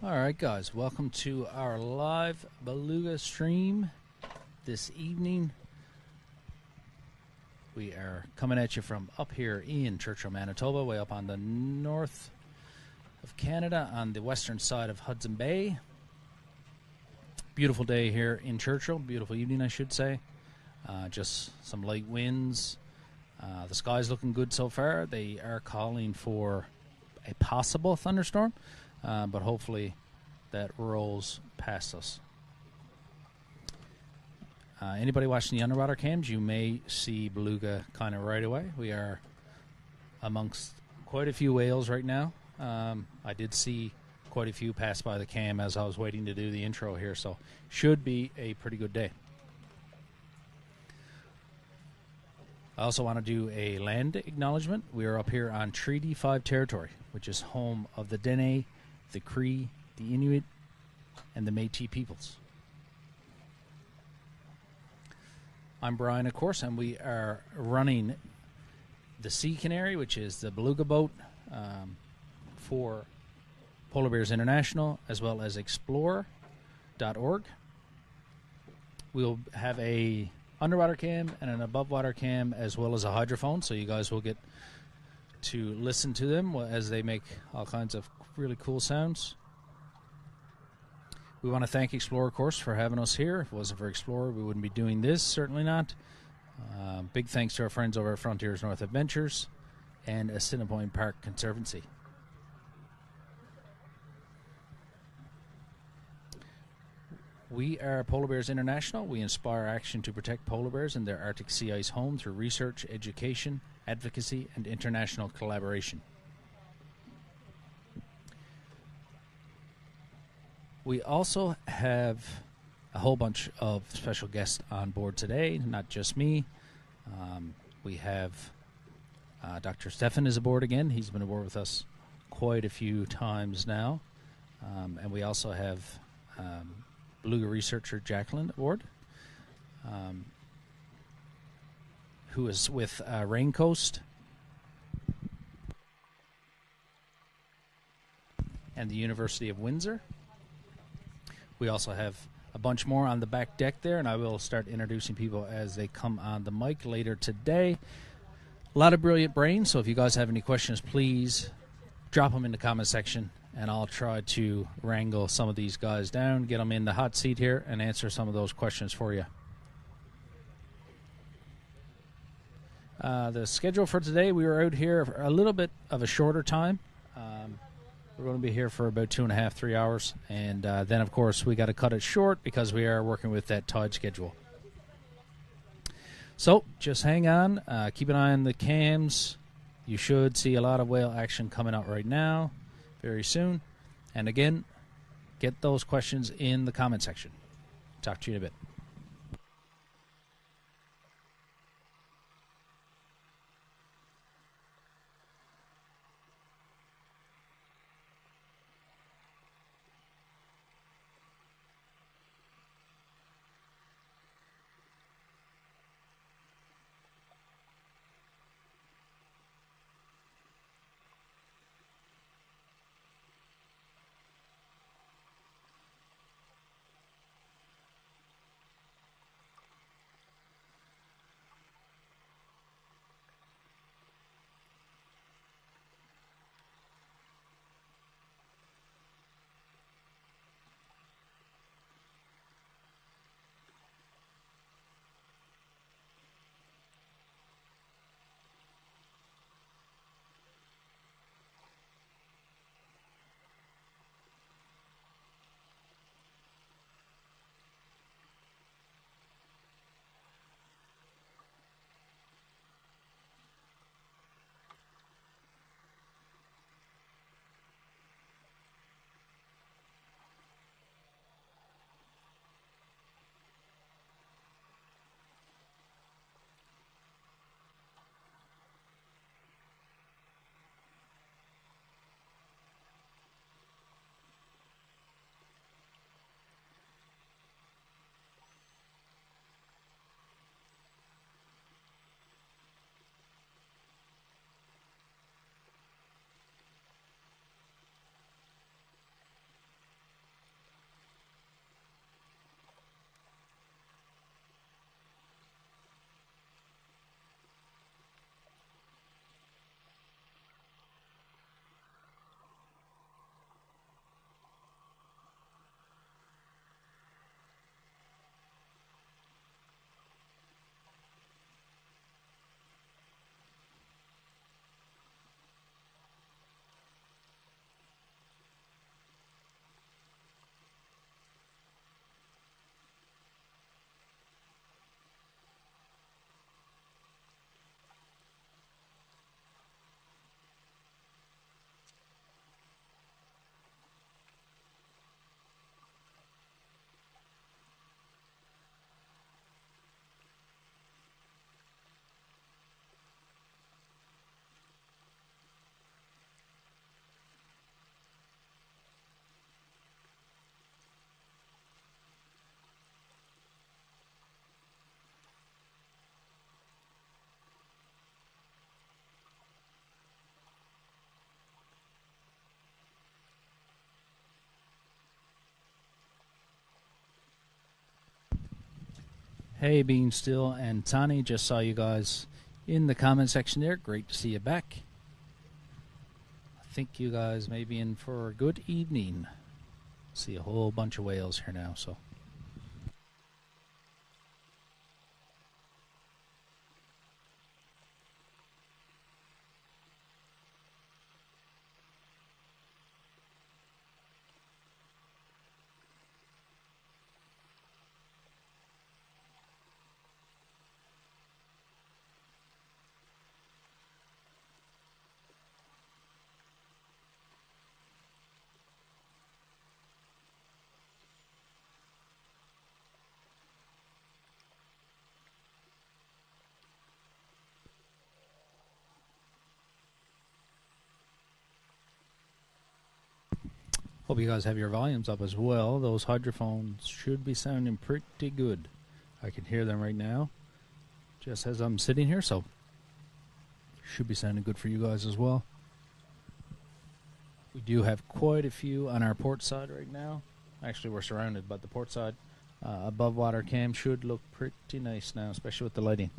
Alright guys, welcome to our live Beluga stream this evening. We are coming at you from up here in Churchill, Manitoba, way up on the north of Canada on the western side of Hudson Bay. Beautiful day here in Churchill, beautiful evening I should say. Just some light winds. The sky's looking good so far. They are calling for a possible thunderstorm, but hopefully that rolls past us. Anybody watching the underwater cams, you may see Beluga kind of right away. We are amongst quite a few whales right now. I did see quite a few pass by the cam as I was waiting to do the intro here, so should be a pretty good day. I also want to do a land acknowledgement. We are up here on Treaty 5 territory, which is home of the Dene, the Cree, the Inuit, and the Métis peoples. I'm Brian, of course, and we are running the Sea Canary, which is the Beluga boat for Polar Bears International, as well as Explorer.org. We'll have a underwater cam and an above water cam, as well as a hydrophone, so you guys will get to listen to them as they make all kinds of really cool sounds. We want to thank Explorer, of course, for having us here. If it wasn't for Explorer, we wouldn't be doing this, certainly not. Big thanks to our friends over at Frontiers North Adventures and Assiniboine Park Conservancy. We are Polar Bears International. We inspire action to protect polar bears and their Arctic sea ice home through research, education, advocacy, and international collaboration. We also have a whole bunch of special guests on board today, not just me. We have Dr. Stefan is aboard again. He's been aboard with us quite a few times now. And we also have Beluga researcher Jacqueline aboard, who is with Raincoast and the University of Windsor. We also have a bunch more on the back deck there, and I will start introducing people as they come on the mic later today. A lot of brilliant brains, so if you guys have any questions, please drop them in the comment section, and I'll try to wrangle some of these guys down, get them in the hot seat here, and answer some of those questions for you. The schedule for today, we were out here for a little bit of a shorter time. We're going to be here for about 2.5, 3 hours. And then, of course, we got to cut it short because we are working with that tide schedule. So just hang on. Keep an eye on the cams. You should see a lot of whale action coming out right now, very soon. And again, get those questions in the comment section. Talk to you in a bit. Hey, Bean Still and Tani, just saw you guys in the comment section there. Great to see you back. I think you guys may be in for a good evening. See a whole bunch of whales here now, so. Hope you guys have your volumes up as well. Those hydrophones should be sounding pretty good. I can hear them right now, just as I'm sitting here, so should be sounding good for you guys as well. We do have quite a few on our port side right now. Actually, we're surrounded, but the port side above water cam should look pretty nice now, especially with the lighting.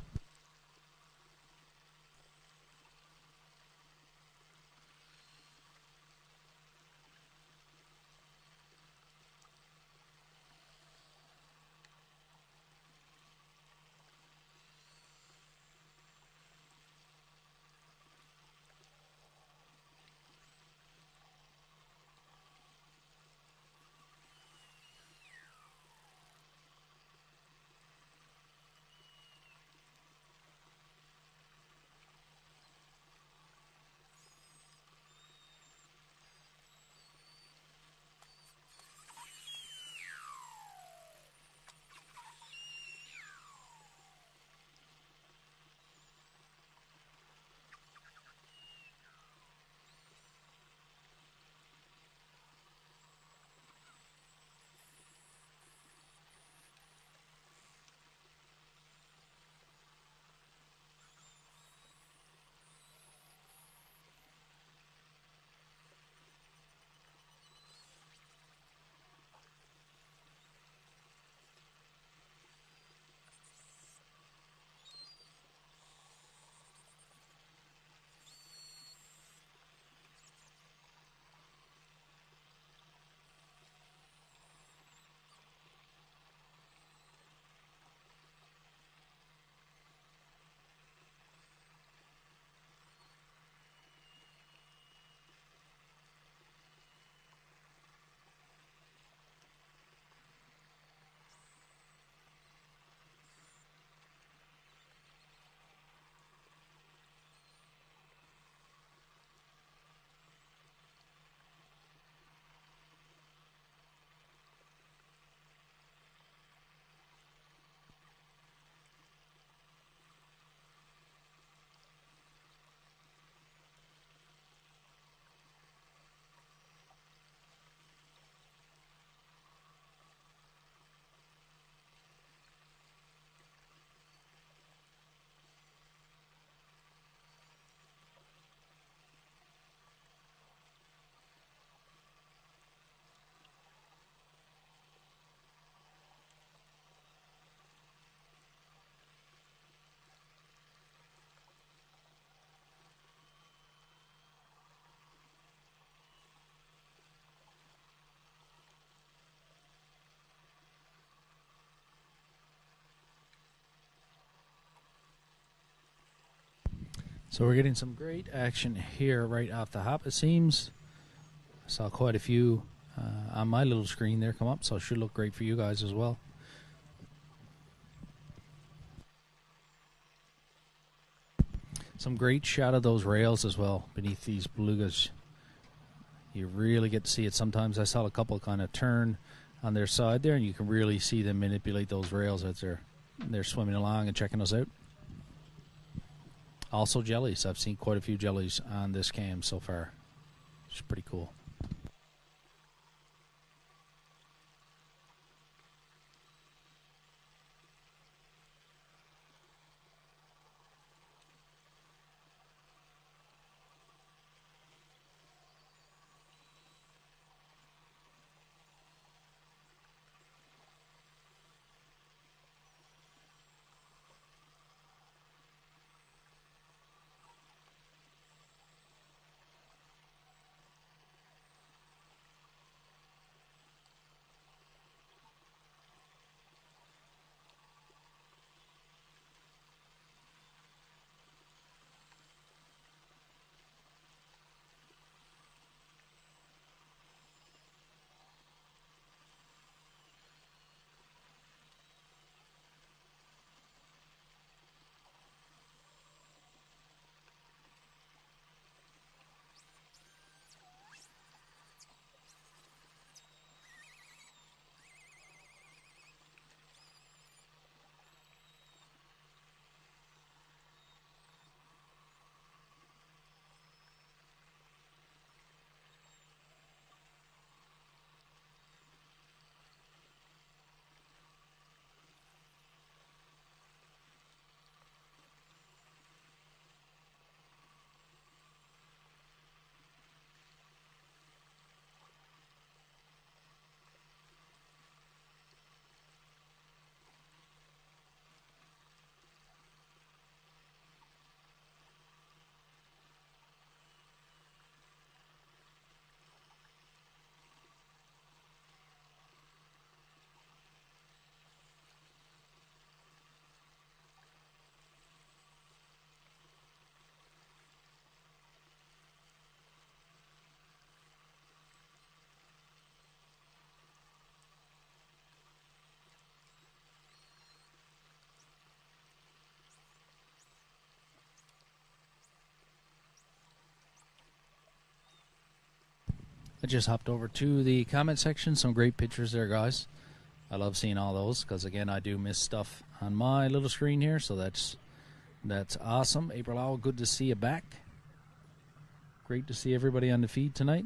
So we're getting some great action here right off the hop, it seems. I saw quite a few on my little screen there come up, so it should look great for you guys as well. Some great shot of those rails as well beneath these belugas. You really get to see it sometimes. I saw a couple kind of turn on their side there, and you can really see them manipulate those rails as they're swimming along and checking us out. Also jellies. I've seen quite a few jellies on this cam so far. It's pretty cool. I just hopped over to the comment section. Some great pictures there, guys. I love seeing all those because, again, I do miss stuff on my little screen here, so that's awesome. April Owl, good to see you back. Great to see everybody on the feed tonight.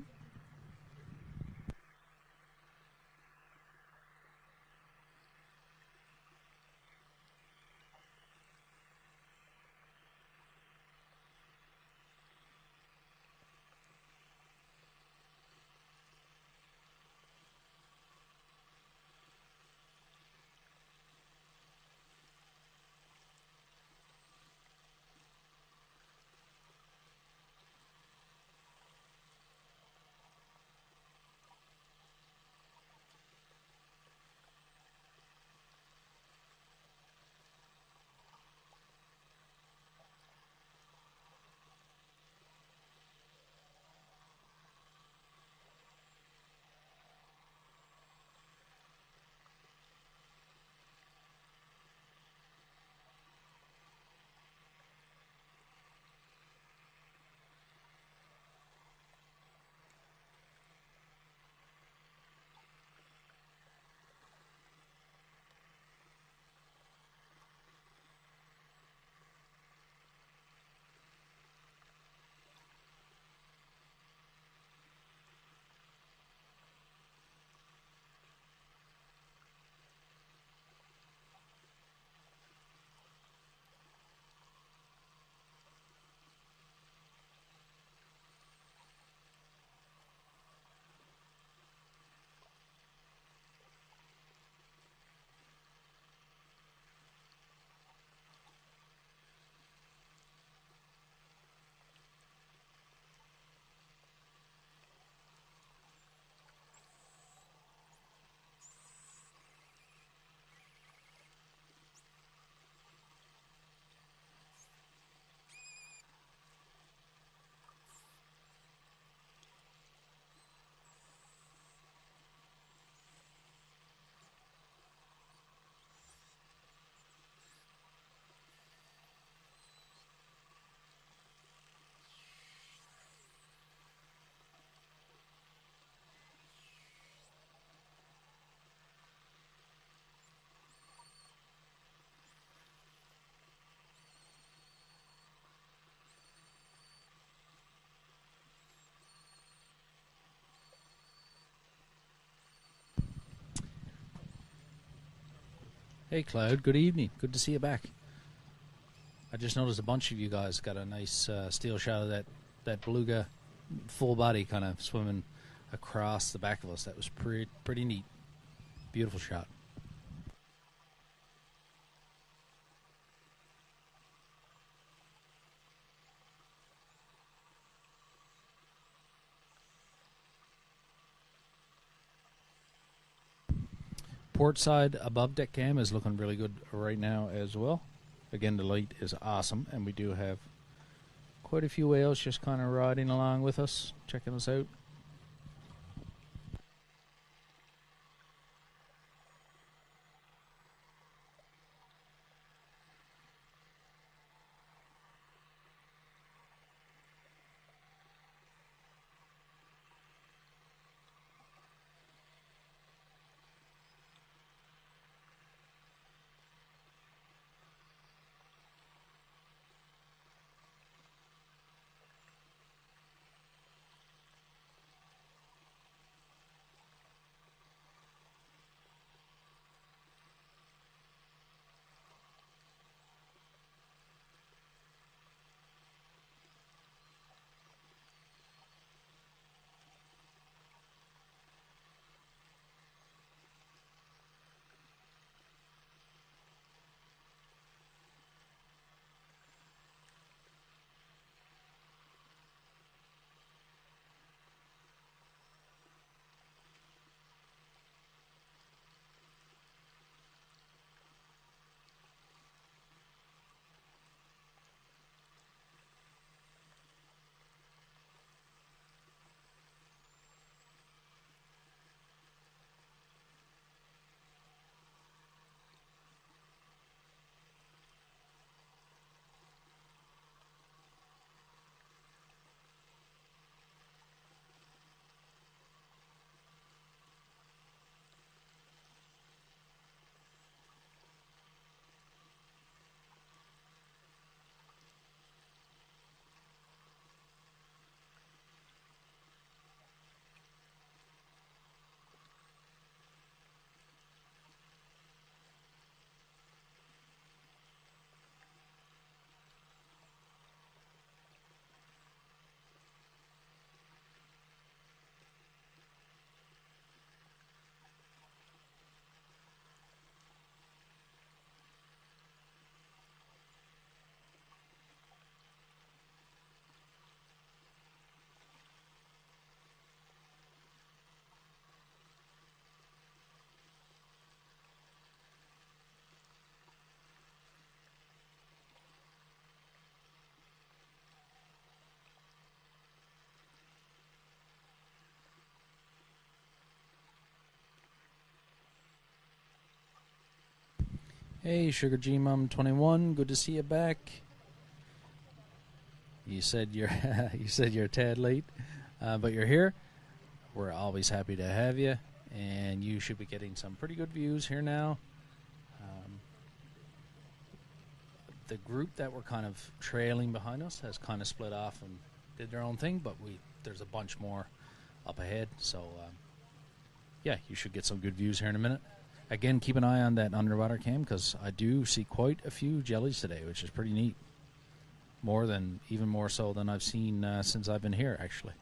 Hey, Cloud. Good evening. Good to see you back. I just noticed a bunch of you guys got a nice steal shot of that beluga full body kind of swimming across the back of us. That was pretty neat. Beautiful shot. Port side above deck cam is looking really good right now as well. Again, the light is awesome, and we do have quite a few whales just kind of riding along with us, checking us out. Hey, Sugar G Mum 21, good to see you back. You said you're you said you're a tad late, but you're here. We're always happy to have you, and you should be getting some pretty good views here now. The group that were kind of trailing behind us has kind of split off and did their own thing, but there's a bunch more up ahead, so yeah, you should get some good views here in a minute. Again, keep an eye on that underwater cam because I do see quite a few jellies today, which is pretty neat. Even more so than I've seen since I've been here, actually.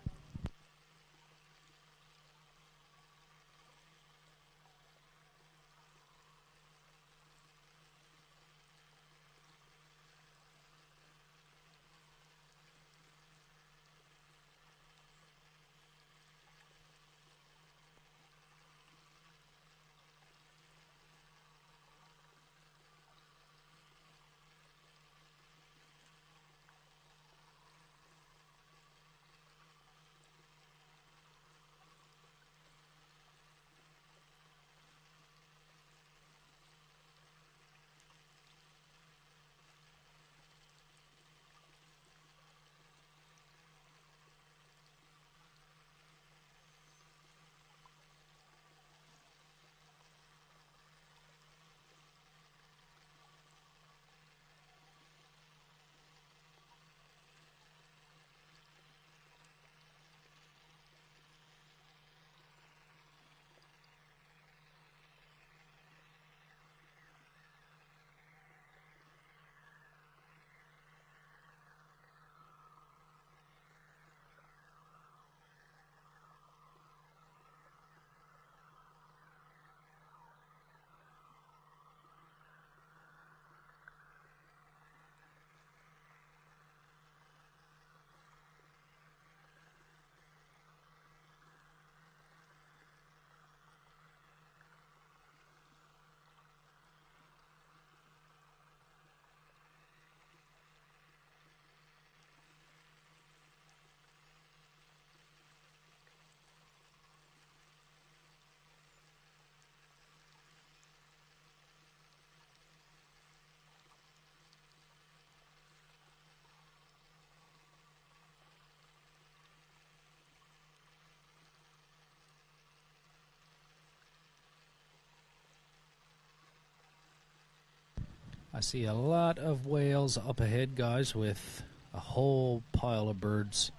I see a lot of whales up ahead, guys, with a whole pile of birds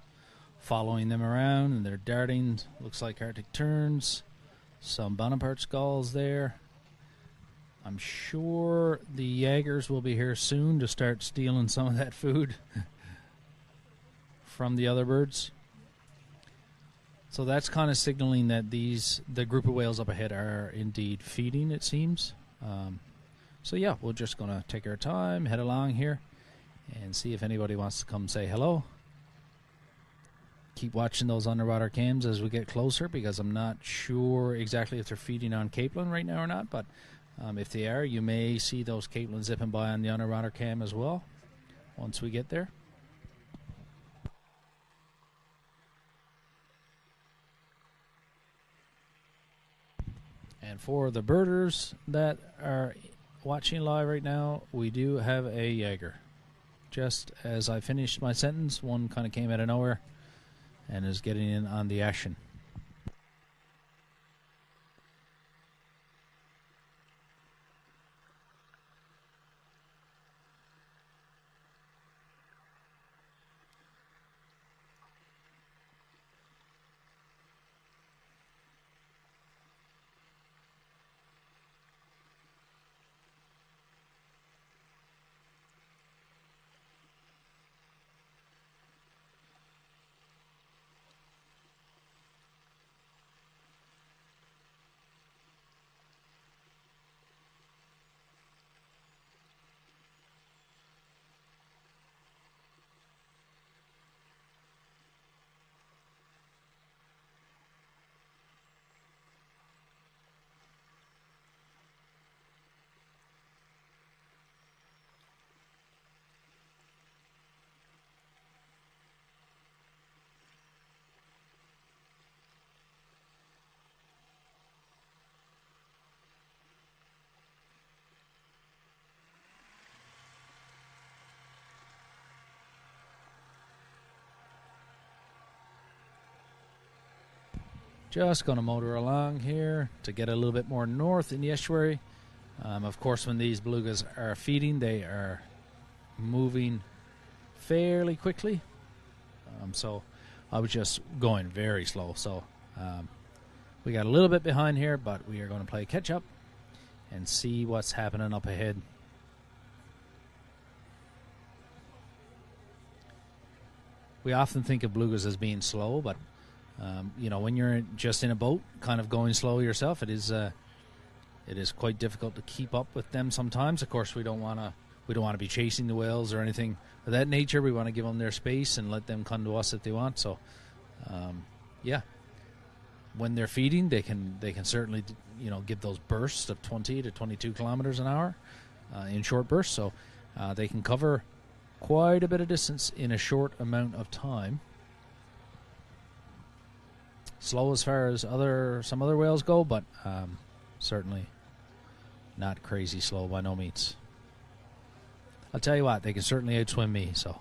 following them around, and they're darting. Looks like Arctic terns. Some Bonaparte skulls there. I'm sure the Jaegers will be here soon to start stealing some of that food from the other birds. So that's kind of signaling that the group of whales up ahead are indeed feeding, it seems. So yeah, we're just going to take our time, head along here, and see if anybody wants to come say hello. Keep watching those underwater cams as we get closer, because I'm not sure exactly if they're feeding on capelin right now or not, but if they are, you may see those capelin zipping by on the underwater cam as well once we get there. And for the birders that are watching live right now, we do have a Jaeger. Just as I finished my sentence, one kind of came out of nowhere and is getting in on the action. Just going to motor along here to get a little bit more north in the estuary. Of course, when these belugas are feeding, they are moving fairly quickly. So I was just going very slow. So we got a little bit behind here, but we are going to play catch up and see what's happening up ahead. We often think of belugas as being slow, but when you're just in a boat, kind of going slow yourself, it is quite difficult to keep up with them sometimes. Of course, we don't want to be chasing the whales or anything of that nature. We want to give them their space and let them come to us if they want. So, when they're feeding, they can certainly give those bursts of 20 to 22 kilometers an hour in short bursts. So they can cover quite a bit of distance in a short amount of time. Slow as far as some other whales go, but certainly not crazy slow by no means. I'll tell you what, they can certainly outswim me, so.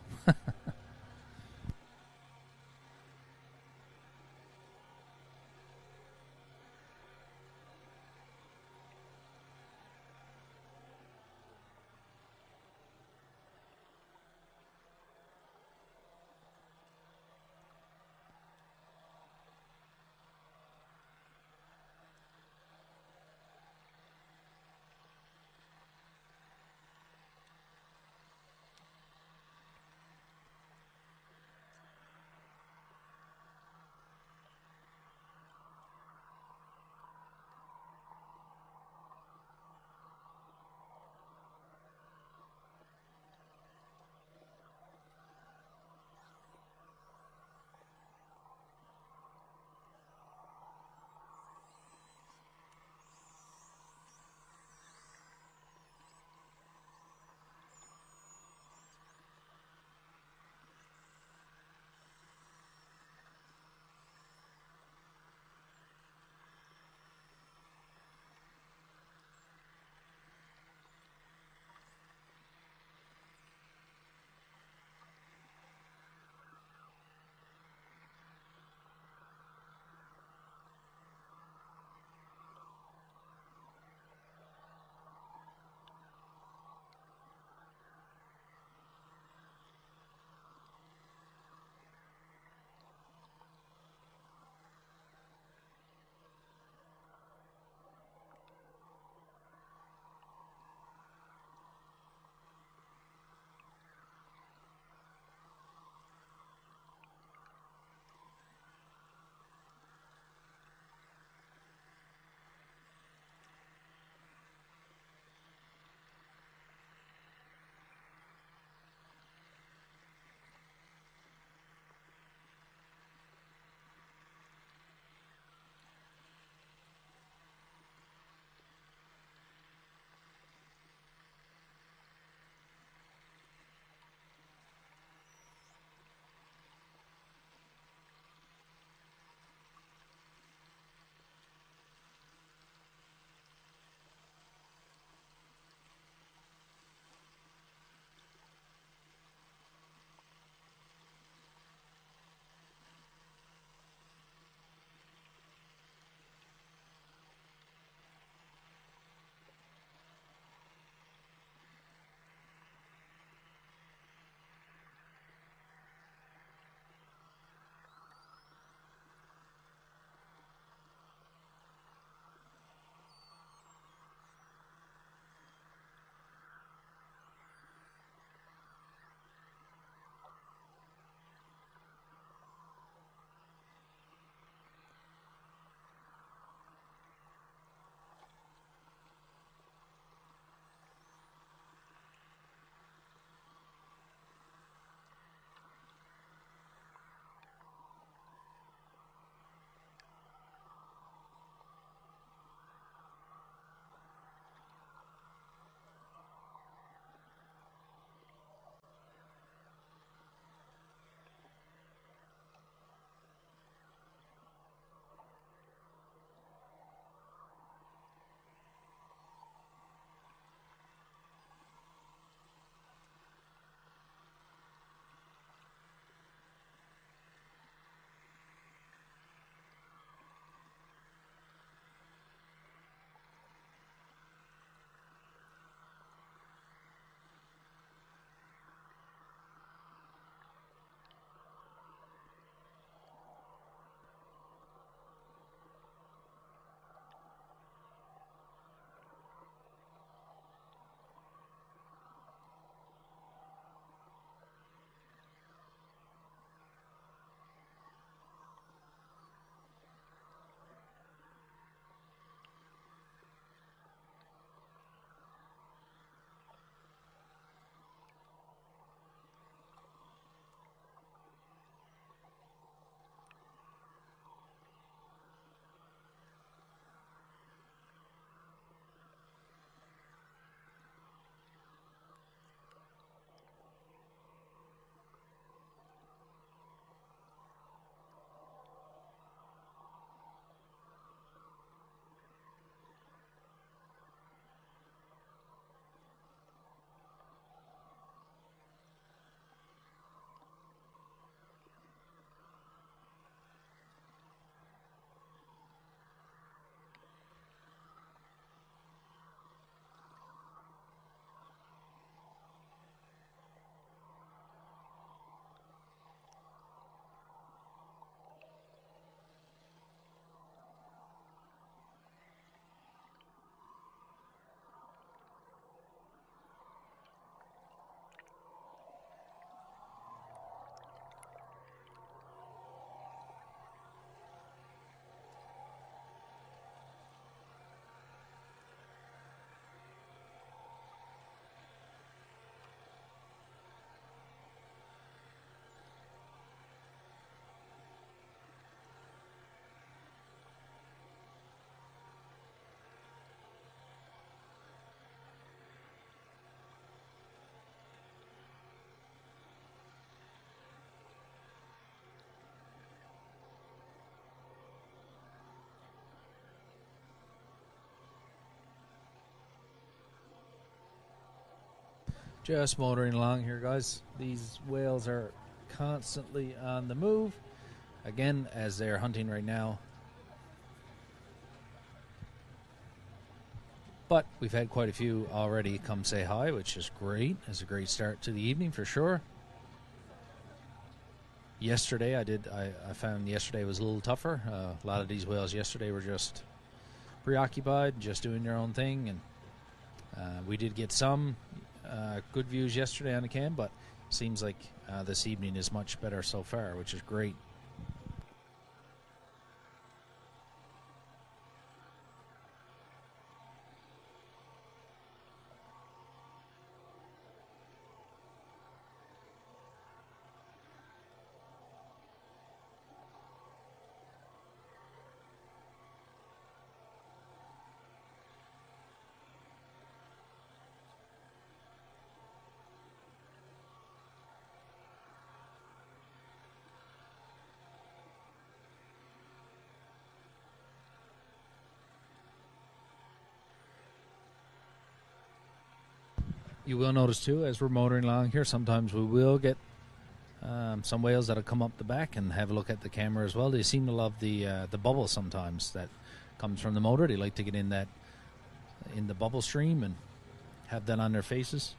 Just motoring along here, guys. These whales are constantly on the move. Again, as they're hunting right now. But we've had quite a few already come say hi, which is great. It's a great start to the evening for sure. Yesterday, I found yesterday was a little tougher. A lot of these whales yesterday were just preoccupied, just doing their own thing. And we did get some good views yesterday on the cam, but seems like this evening is much better so far, which is great. You will notice too, as we're motoring along here, sometimes we will get some whales that'll come up the back and have a look at the camera as well. They seem to love the bubble sometimes that comes from the motor. They like to get in the bubble stream and have that on their faces.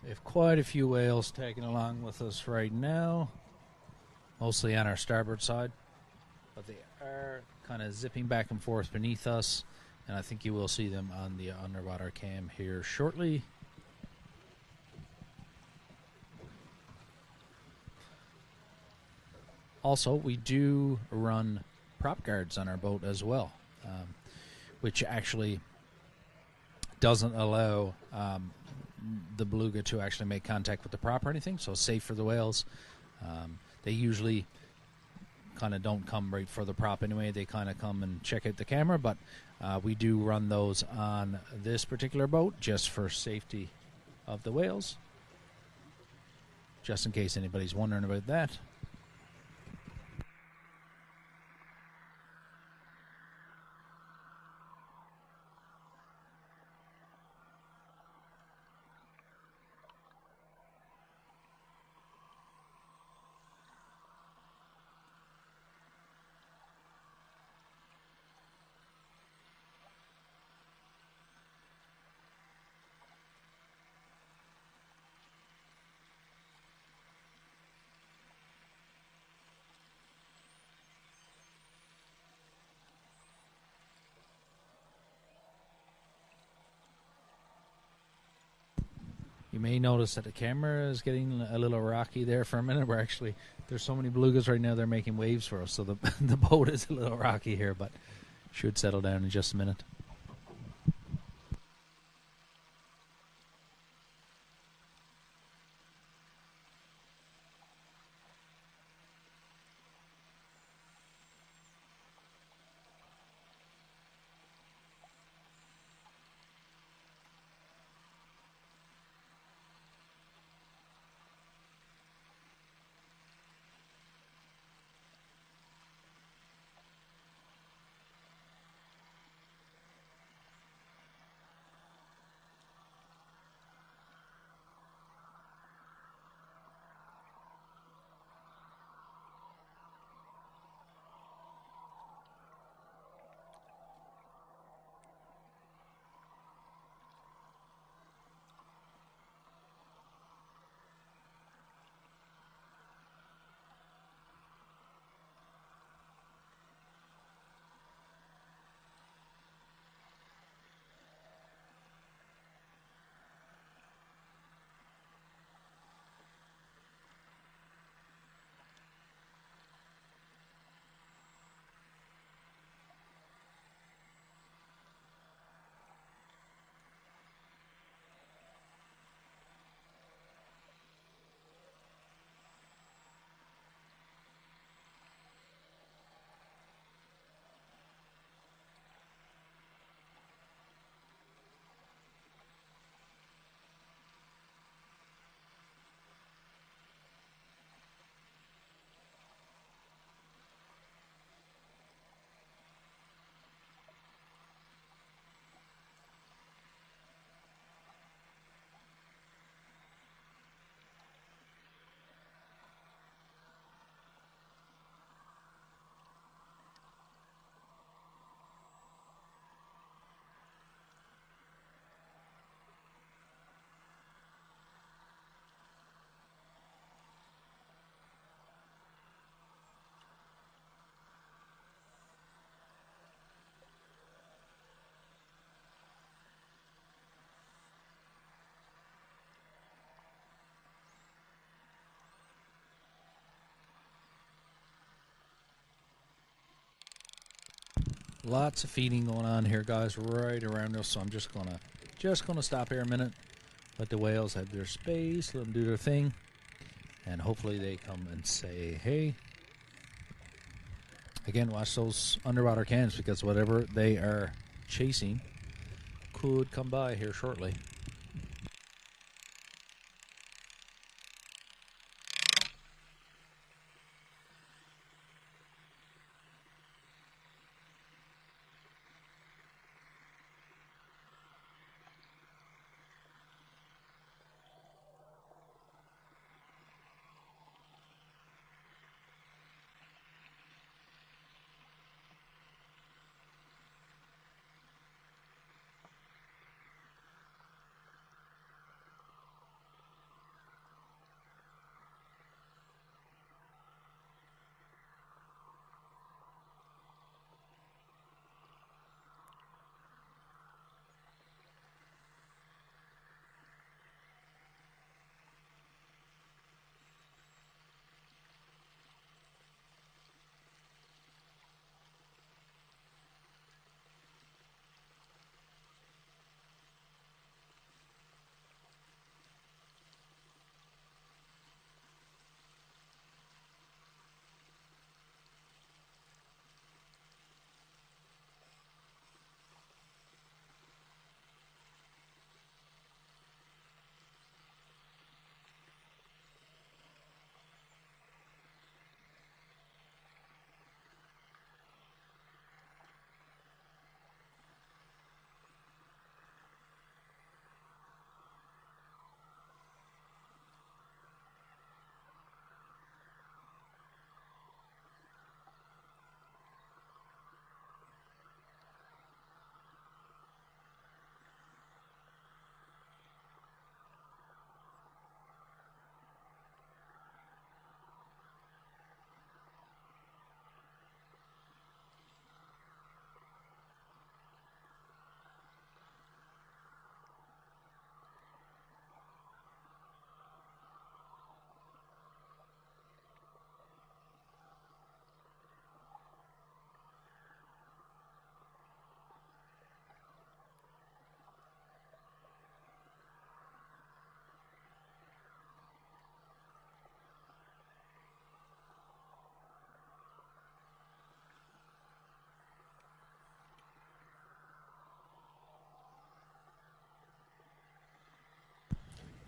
We have quite a few whales tagging along with us right now, mostly on our starboard side, but they are kind of zipping back and forth beneath us, and I think you will see them on the underwater cam here shortly. Also, we do run prop guards on our boat as well, which actually doesn't allow the beluga to actually make contact with the prop or anything, so it's safe for the whales. They usually kind of don't come right for the prop anyway. They kind of come and check out the camera, but we do run those on this particular boat just for safety of the whales, just in case anybody's wondering about that. You may notice that the camera is getting a little rocky there for a minute. We're actually, there's so many belugas right now, they're making waves for us. So the, the boat is a little rocky here, but should settle down in just a minute. Lots of feeding going on here, guys, right around us. So I'm just gonna stop here a minute, let the whales have their space, let them do their thing, and hopefully they come and say hey. Again, watch those underwater cans, because whatever they are chasing could come by here shortly.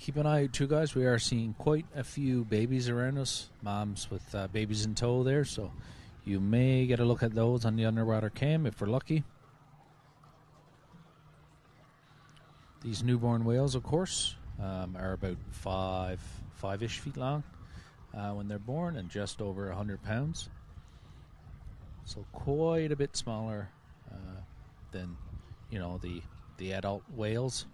keep an eye out too, guys. We are seeing quite a few babies around us, moms with babies in tow there, so you may get a look at those on the underwater cam if we're lucky. These newborn whales, of course, are about five-ish feet long when they're born, and just over 100 pounds. So quite a bit smaller than, the adult whales.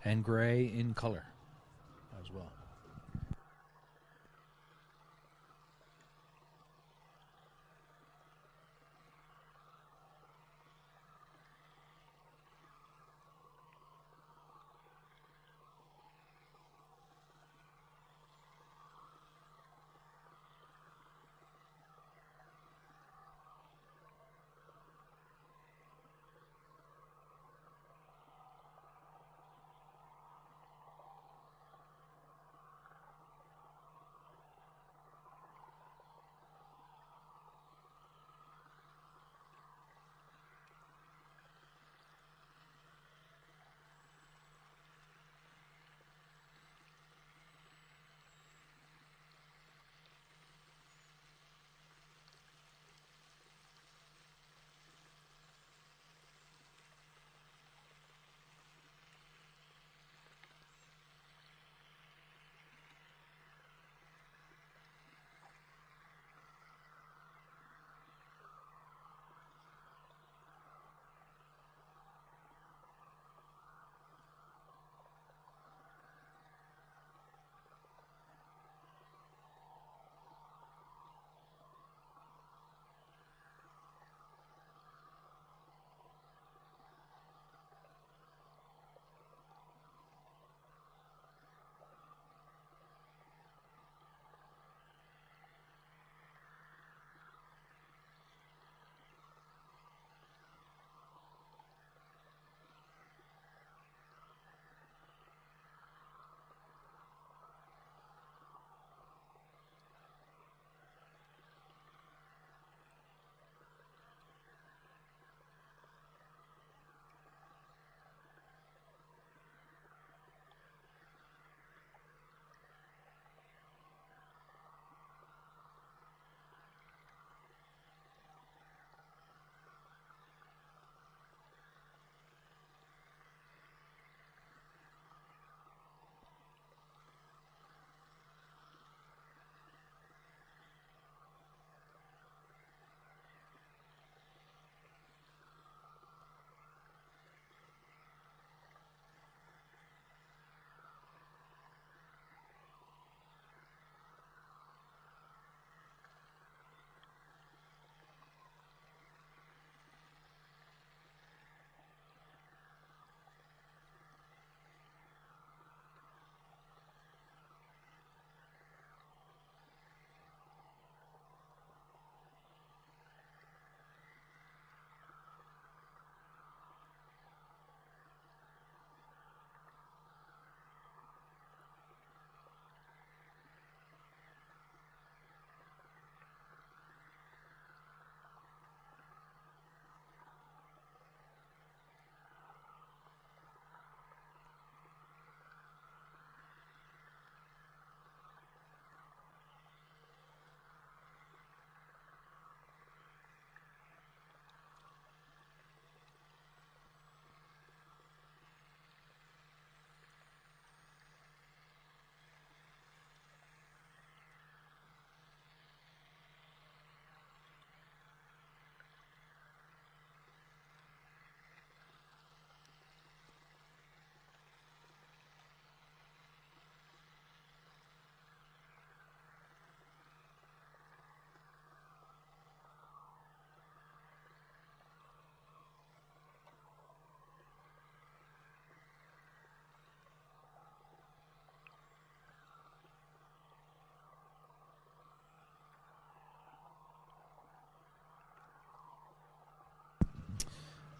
And gray in color as well.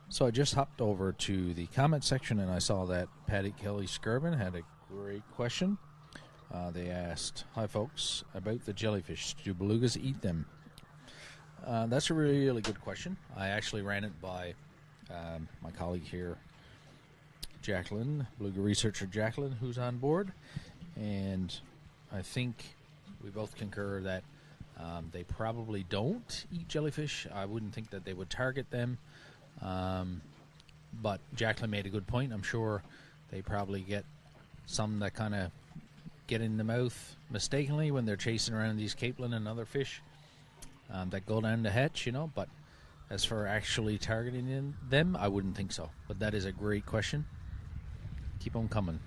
So I just hopped over to the comment section and I saw that Patty Kelly Skirvin had a great question. They asked, "Hi folks, about the jellyfish. Do belugas eat them?" That's a really good question. I actually ran it by my colleague here, Jacqueline, Beluga researcher Jacqueline, who's on board. And I think we both concur that they probably don't eat jellyfish. I wouldn't think that they would target them. But Jacqueline made a good point. I'm sure they probably get some that kind of get in the mouth mistakenly when they're chasing around these capelin and other fish that go down the hatch, you know. But as for actually targeting them, I wouldn't think so. But that is a great question. Keep on coming.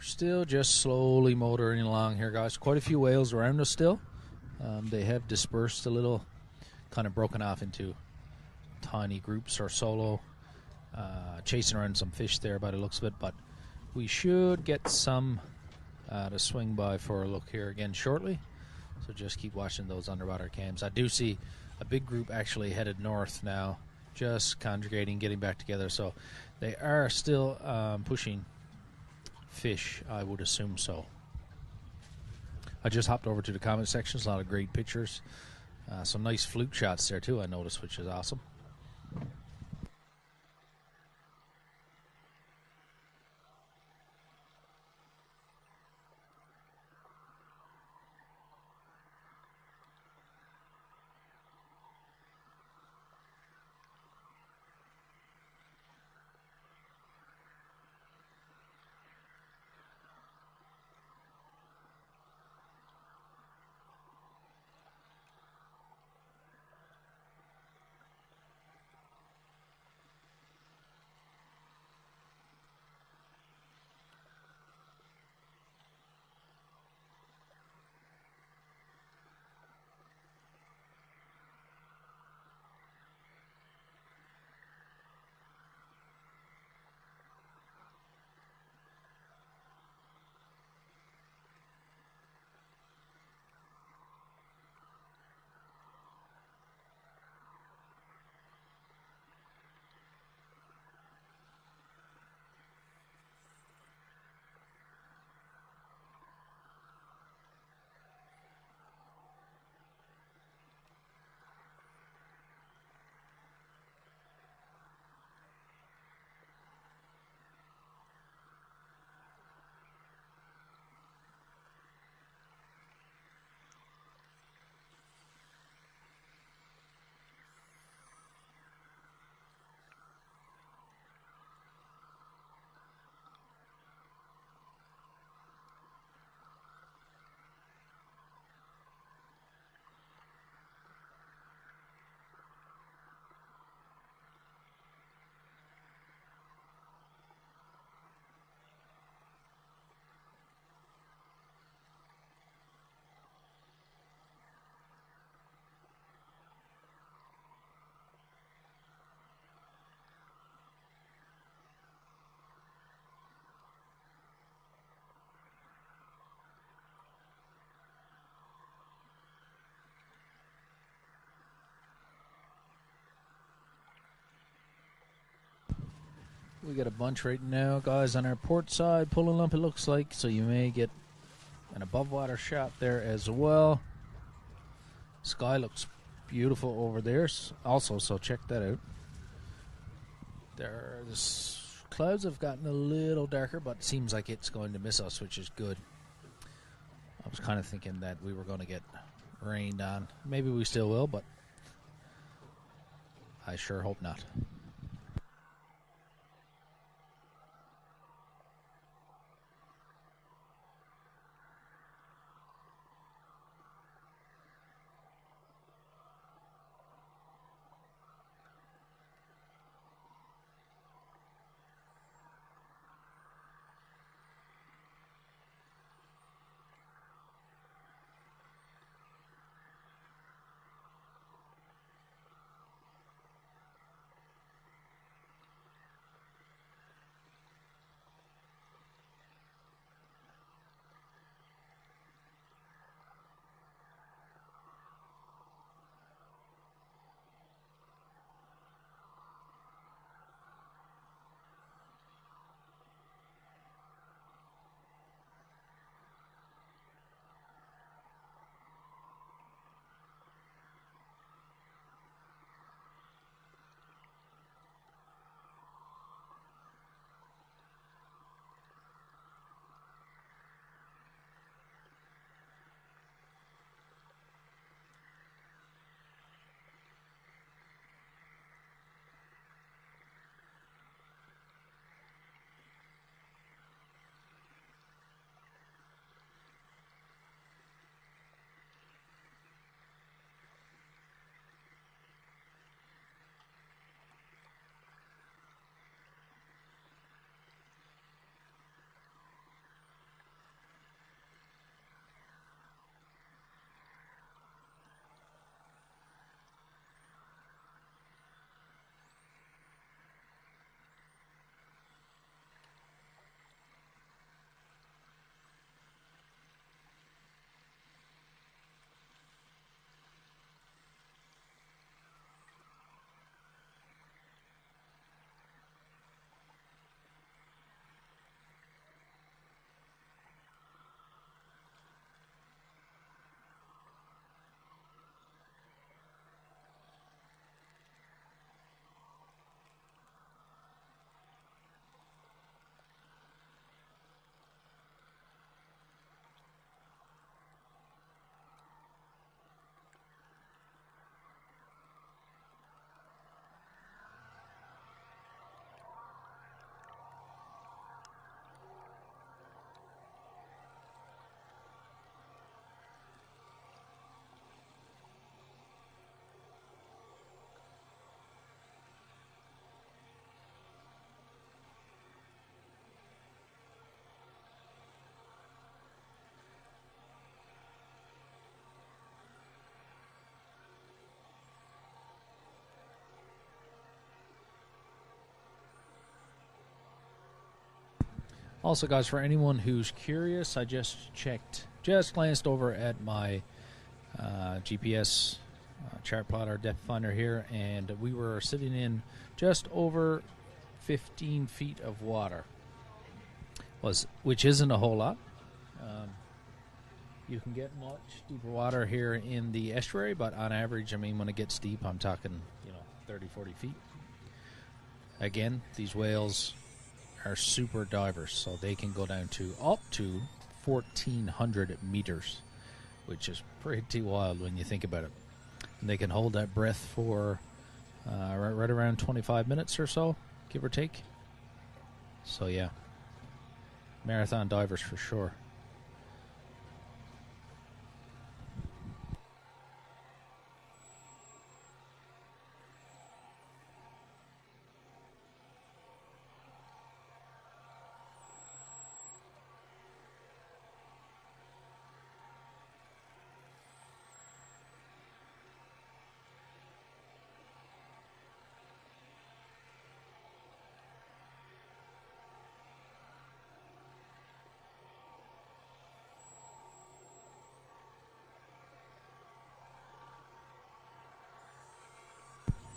Still just slowly motoring along here, guys. Quite a few whales around us still. They have dispersed a little, kind of broken off into tiny groups or solo, chasing around some fish there by the looks of it. But we should get some to swing by for a look here again shortly. So just keep watching those underwater cams. I do see a big group actually headed north now, just congregating, getting back together. So they are still pushing fish, I would assume so. I just hopped over to the comment section. A lot of great pictures. Some nice fluke shots there too, I noticed, which is awesome. We got a bunch right now, guys, on our port side pulling up, it looks like, so you may get an above water shot there as well. Sky looks beautiful over there also, so check that out. The clouds have gotten a little darker, but it seems like it's going to miss us, which is good. I was kind of thinking that we were going to get rained on. Maybe we still will, but I sure hope not. Also, guys, for anyone who's curious, I just glanced over at my GPS chart plotter depth finder here, and we were sitting in just over 15 feet of water, which isn't a whole lot. You can get much deeper water here in the estuary, but on average, I mean, when it gets deep, I'm talking, 30, 40 feet. Again, these whales are super divers, so they can go down to up to 1,400 meters, which is pretty wild when you think about it. And they can hold that breath for right around 25 minutes or so, give or take. So yeah, marathon divers for sure.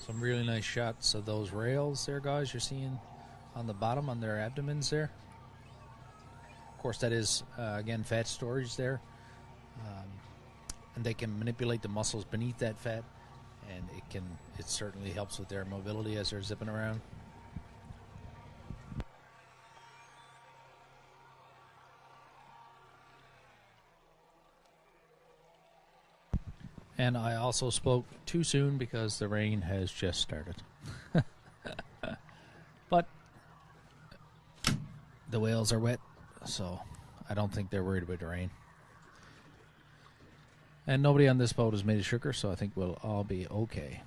Some really nice shots of those rails there, guys, you're seeing on the bottom on their abdomens there. Of course, that is, again, fat storage there. And they can manipulate the muscles beneath that fat, and it certainly helps with their mobility as they're zipping around. And I also spoke too soon because the rain has just started. But the whales are wet, so I don't think they're worried about the rain. And nobody on this boat has made a sugar, so I think we'll all be okay.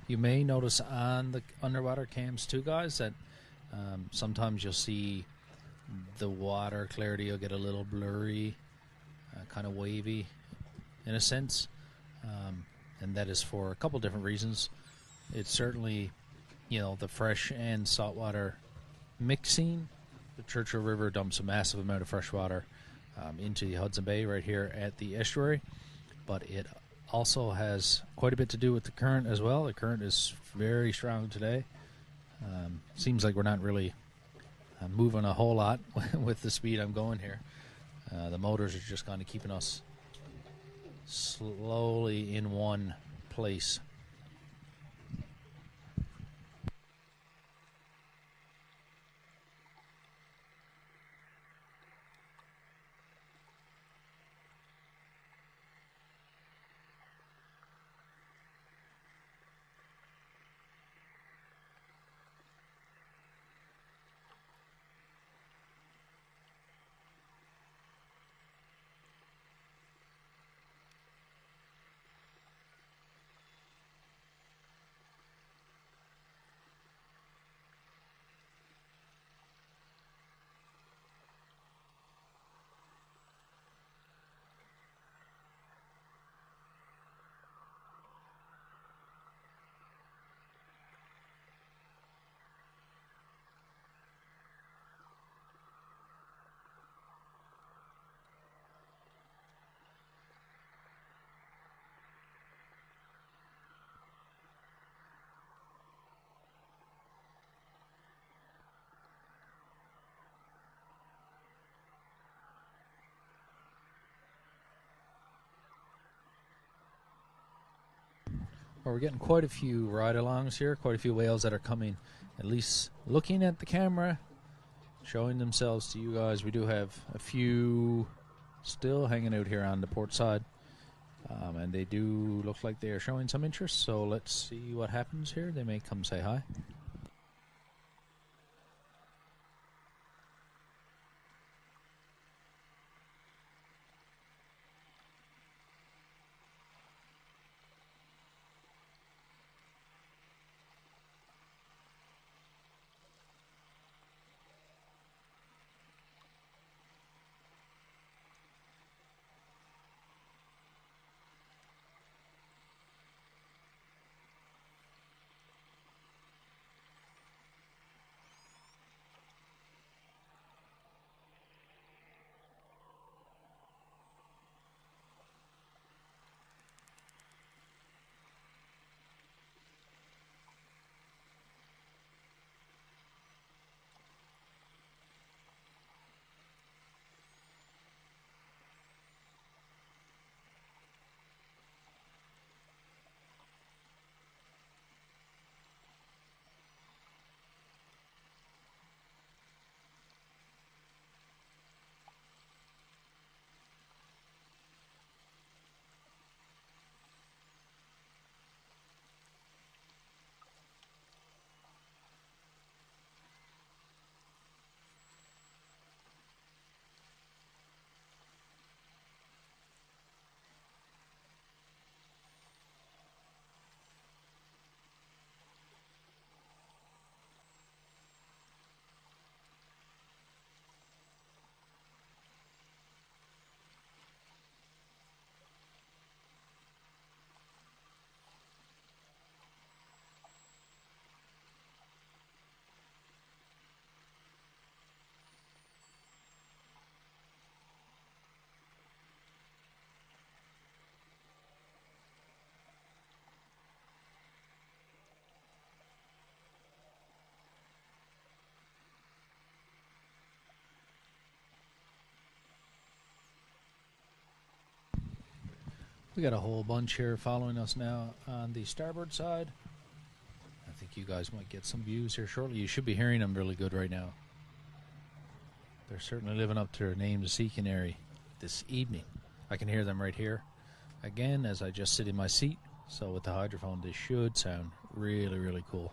You may notice on the underwater cams too, guys, that sometimes you'll see the water clarity will get a little blurry, kind of wavy in a sense, and that is for a couple different reasons. It's certainly, the fresh and saltwater mixing. The Churchill River dumps a massive amount of fresh water into the Hudson Bay right here at the estuary, but it also has quite a bit to do with the current as well. The current is very strong today. Seems like we're not really moving a whole lot with the speed I'm going here. The motors are just kind of keeping us slowly in one place. Well, we're getting quite a few ride-alongs here, quite a few whales that are coming, at least looking at the camera, showing themselves to you guys. We do have a few still hanging out here on the port side, and they do look like they are showing some interest, so let's see what happens here. They may come say hi. We got a whole bunch here following us now on the starboard side. I think you guys might get some views here shortly. You should be hearing them really good right now. They're certainly living up to their name, the Sea Canary, this evening. I can hear them right here. Again, as I just sit in my seat, so with the hydrophone, this should sound really, really cool.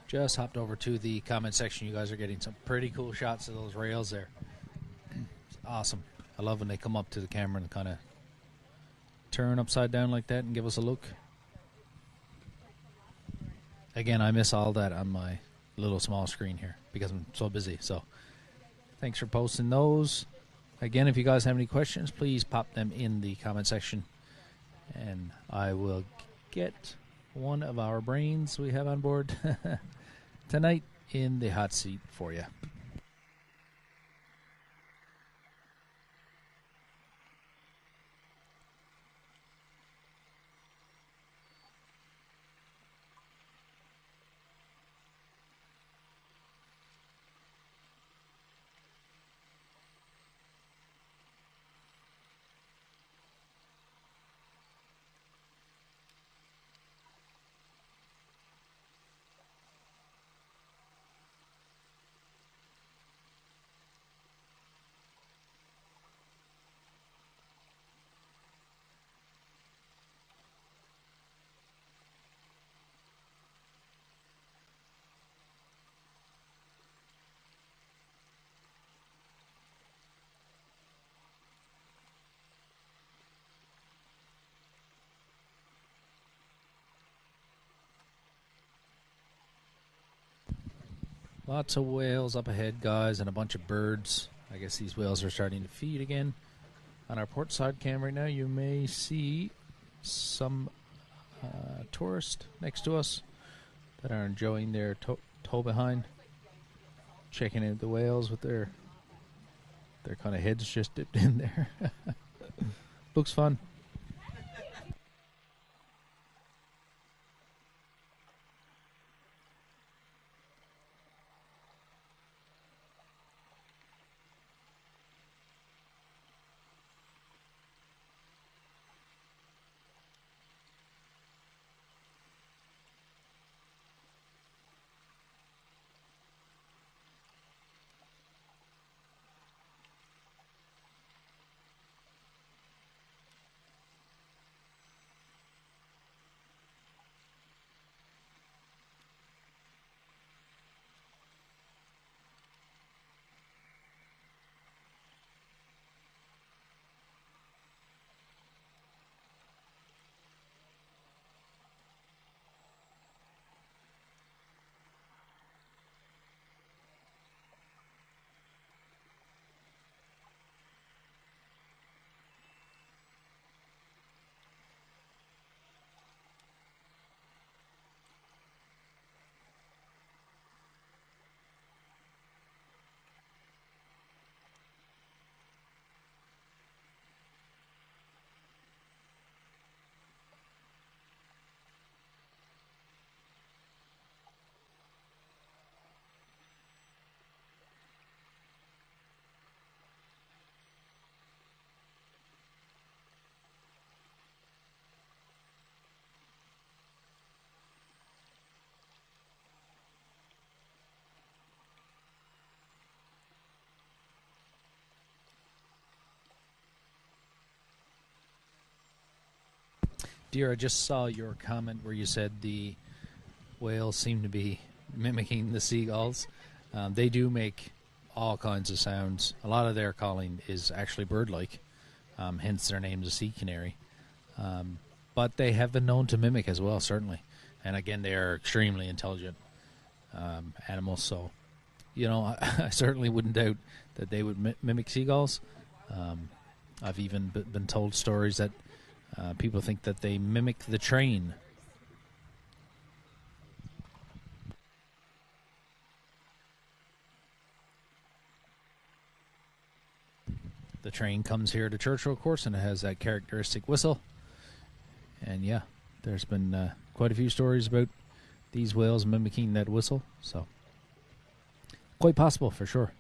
Just hopped over to the comment section. You guys are getting some pretty cool shots of those rails there. It's awesome. I love when they come up to the camera and kind of turn upside down like that and give us a look. Again, I miss all that on my little small screen here because I'm so busy. So thanks for posting those. Again, if you guys have any questions, please pop them in the comment section, and I will get one of our brains we have on board tonight in the hot seat for you. Lots of whales up ahead, guys, and a bunch of birds. I guess these whales are starting to feed again. On our port side cam right now, you may see some tourists next to us that are enjoying their tow behind, checking out the whales with their kind of heads just dipped in there. Looks fun. Dear, I just saw your comment where you said the whales seem to be mimicking the seagulls. They do make all kinds of sounds. A lot of their calling is actually bird-like, hence their name is a sea canary. But they have been known to mimic as well, certainly. And again, they are extremely intelligent animals. So, you know, I certainly wouldn't doubt that they would mimic seagulls. I've even been told stories that people think that they mimic the train. The train comes here to Churchill, of course, and it has that characteristic whistle. And yeah, there's been quite a few stories about these whales mimicking that whistle. So, quite possible for sure.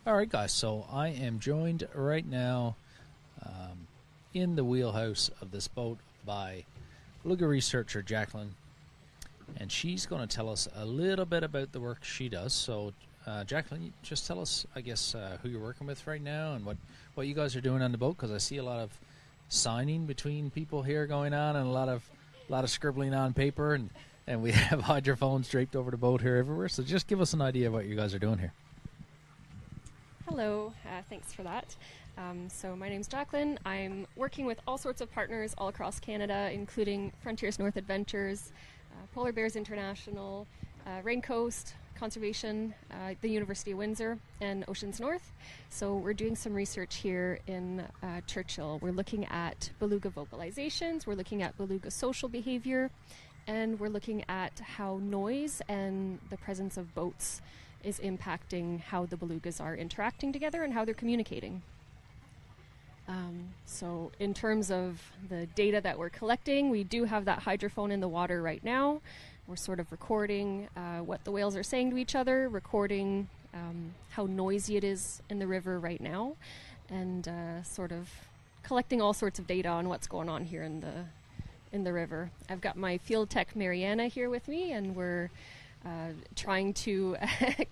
All right, guys. So I am joined right now in the wheelhouse of this boat by beluga researcher Jacqueline, and she's going to tell us a little bit about the work she does. So, Jacqueline, just tell us, I guess, who you're working with right now and what you guys are doing on the boat, because I see a lot of signing between people here going on and a lot of scribbling on paper, and we have hydrophones draped over the boat here everywhere. So just give us an idea of what you guys are doing here. Hello, thanks for that. So my name's Jacqueline. I'm working with all sorts of partners all across Canada, including Frontiers North Adventures, Polar Bears International, Rain Coast Conservation, the University of Windsor, and Oceans North. So we're doing some research here in Churchill. We're looking at beluga vocalizations, we're looking at beluga social behavior, and we're looking at how noise and the presence of boats is impacting how the belugas are interacting together and how they're communicating. So in terms of the data that we're collecting, we do have that hydrophone in the water right now. We're sort of recording what the whales are saying to each other, recording how noisy it is in the river right now, and sort of collecting all sorts of data on what's going on here in the river. I've got my field tech Mariana here with me, and we're trying to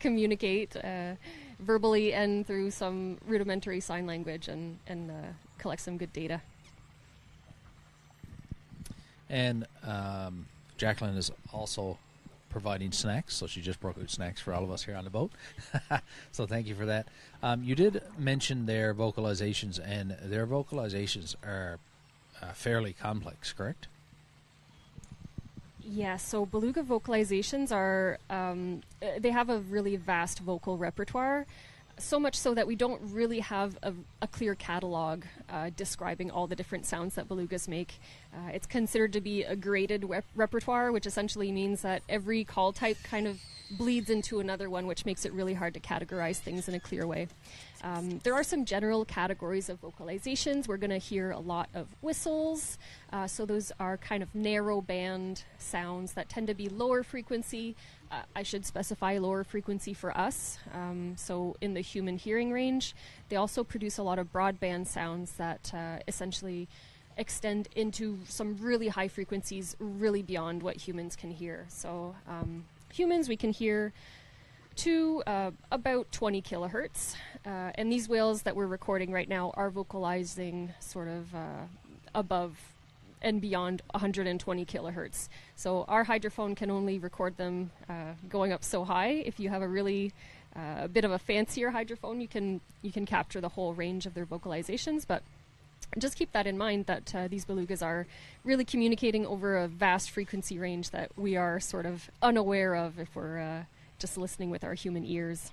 communicate verbally and through some rudimentary sign language and collect some good data. And Jacqueline is also providing snacks, so she just broke out snacks for all of us here on the boat. So thank you for that. You did mention their vocalizations, and their vocalizations are fairly complex, correct? Yeah, so beluga vocalizations are, they have a really vast vocal repertoire, so much so that we don't really have a clear catalog describing all the different sounds that belugas make. It's considered to be a graded repertoire, which essentially means that every call type kind of bleeds into another one, which makes it really hard to categorize things in a clear way. There are some general categories of vocalizations. We're going to hear a lot of whistles. So those are kind of narrow band sounds that tend to be lower frequency. I should specify lower frequency for us. So in the human hearing range, they also produce a lot of broadband sounds that essentially extend into some really high frequencies, really beyond what humans can hear. So humans, we can hear to about 20 kilohertz. And these whales that we're recording right now are vocalizing sort of above and beyond 120 kilohertz. So our hydrophone can only record them going up so high. If you have a really a bit of a fancier hydrophone, you can capture the whole range of their vocalizations. But just keep that in mind, that these belugas are really communicating over a vast frequency range that we are sort of unaware of if we're just listening with our human ears.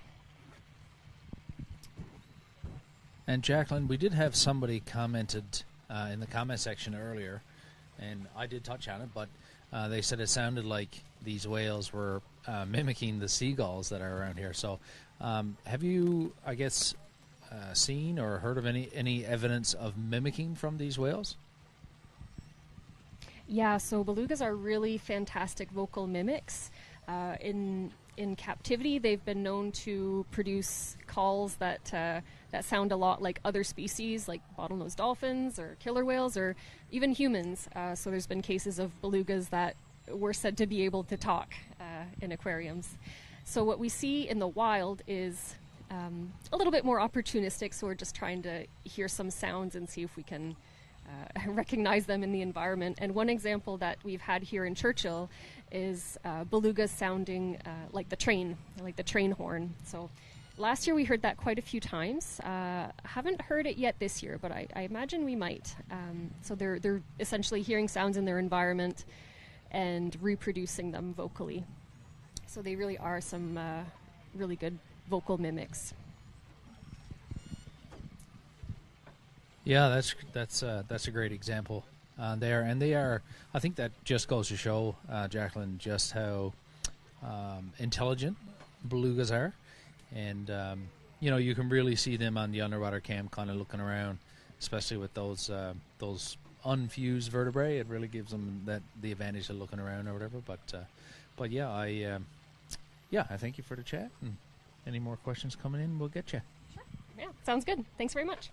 And Jacqueline, we did have somebody commented in the comment section earlier, and I did touch on it, but they said it sounded like these whales were mimicking the seagulls that are around here. So have you, I guess, seen or heard of any evidence of mimicking from these whales? Yeah, so belugas are really fantastic vocal mimics. In captivity, they've been known to produce calls that sound a lot like other species, like bottlenose dolphins or killer whales, or even humans. So there's been cases of belugas that were said to be able to talk in aquariums. So what we see in the wild is a little bit more opportunistic, so we're just trying to hear some sounds and see if we can recognize them in the environment. And one example that we've had here in Churchill is belugas sounding like the train horn. So last year we heard that quite a few times. Haven't heard it yet this year, but I imagine we might. So they're essentially hearing sounds in their environment and reproducing them vocally. So they really are some really good vocal mimics. Yeah, that's a great example there, and they are. I think that just goes to show, Jacqueline, just how intelligent belugas are, and you can really see them on the underwater cam, kind of looking around, especially with those unfused vertebrae. It really gives them the advantage of looking around or whatever. But yeah, I thank you for the chat. And any more questions coming in, we'll get you. Yeah, sounds good. Thanks very much.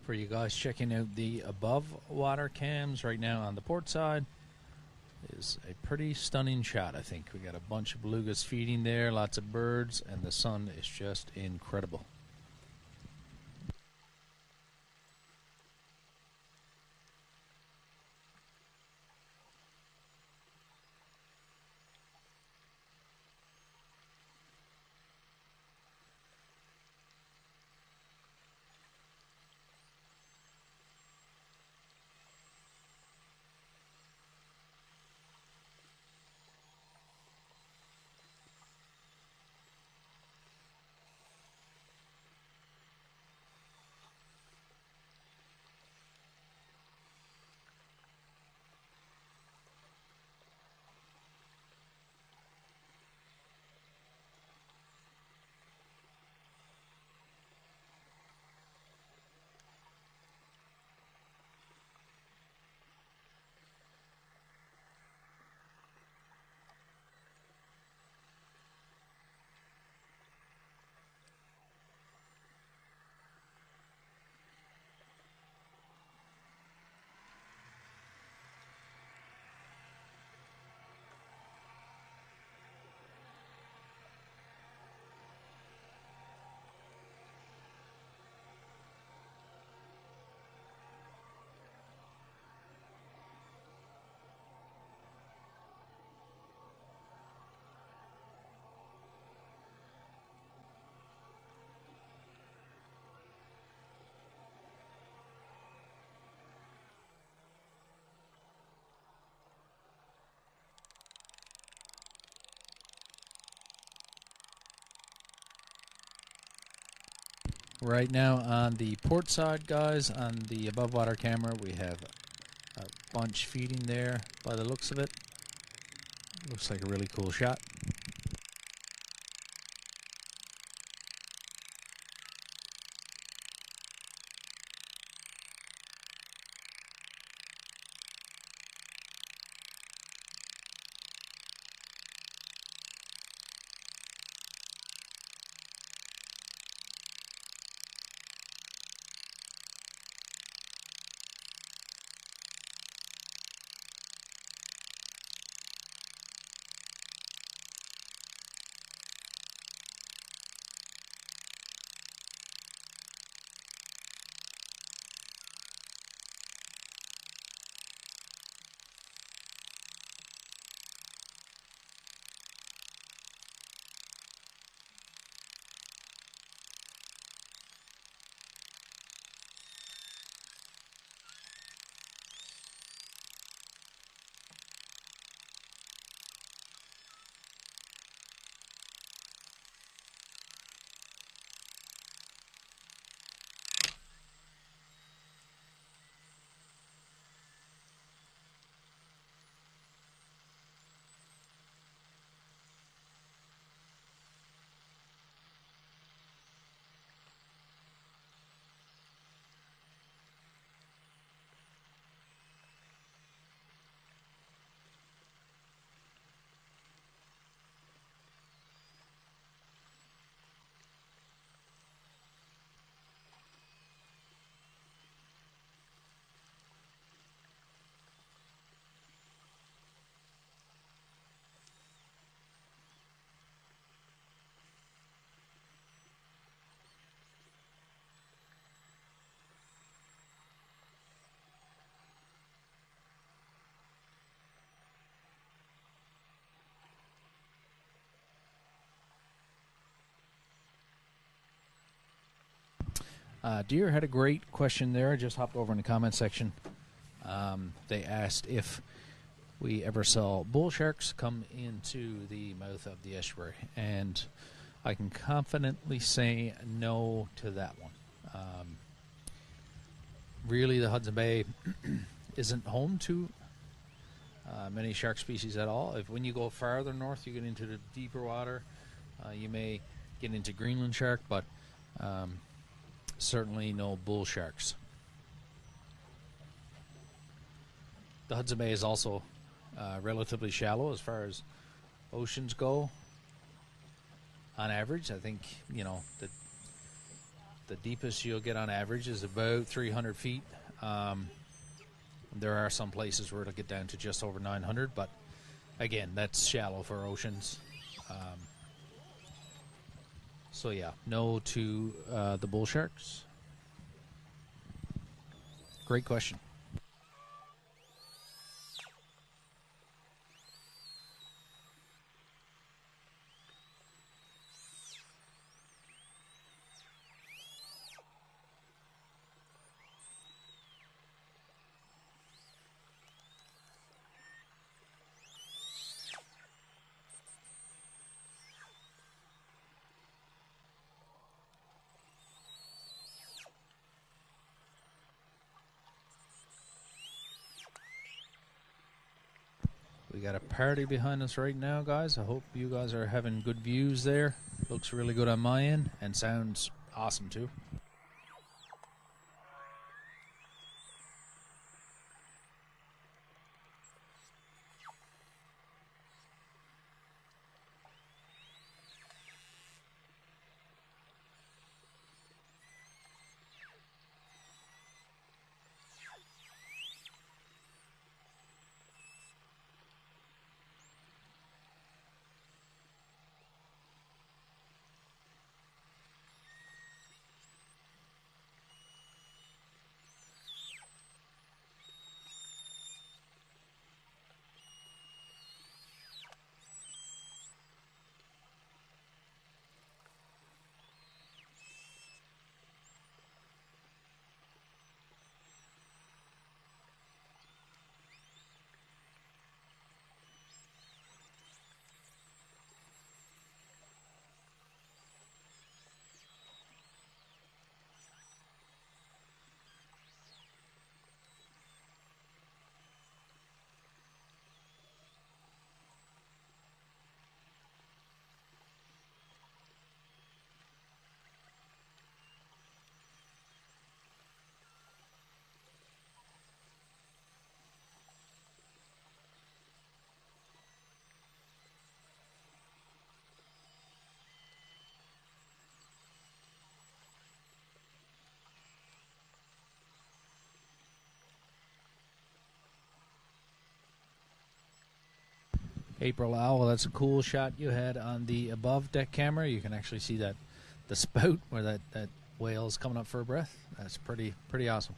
For you guys checking out the above water cams right now on the port side, is a pretty stunning shot. I think we got a bunch of belugas feeding there, lots of birds, and the sun is just incredible. Right now on the port side, guys, on the above water camera, we have a bunch feeding there by the looks of it. Looks like a really cool shot. Deer had a great question there. I just hopped over in the comment section. They asked if we ever saw bull sharks come into the mouth of the estuary, and I can confidently say no to that one. Really, the Hudson Bay isn't home to many shark species at all. When you go farther north, you get into the deeper water. You may get into Greenland shark, but certainly no bull sharks. The Hudson Bay is also relatively shallow as far as oceans go. On average, I think, the The deepest you'll get on average is about 300 feet. There are some places where it'll get down to just over 900, but again, that's shallow for oceans. So yeah, no to the bull sharks. Great question. We got a party behind us right now, guys. I hope you guys are having good views there. Looks really good on my end and sounds awesome too. April Owl, that's a cool shot you had on the above deck camera. You can actually see that the spout where that whale is coming up for a breath. That's pretty awesome.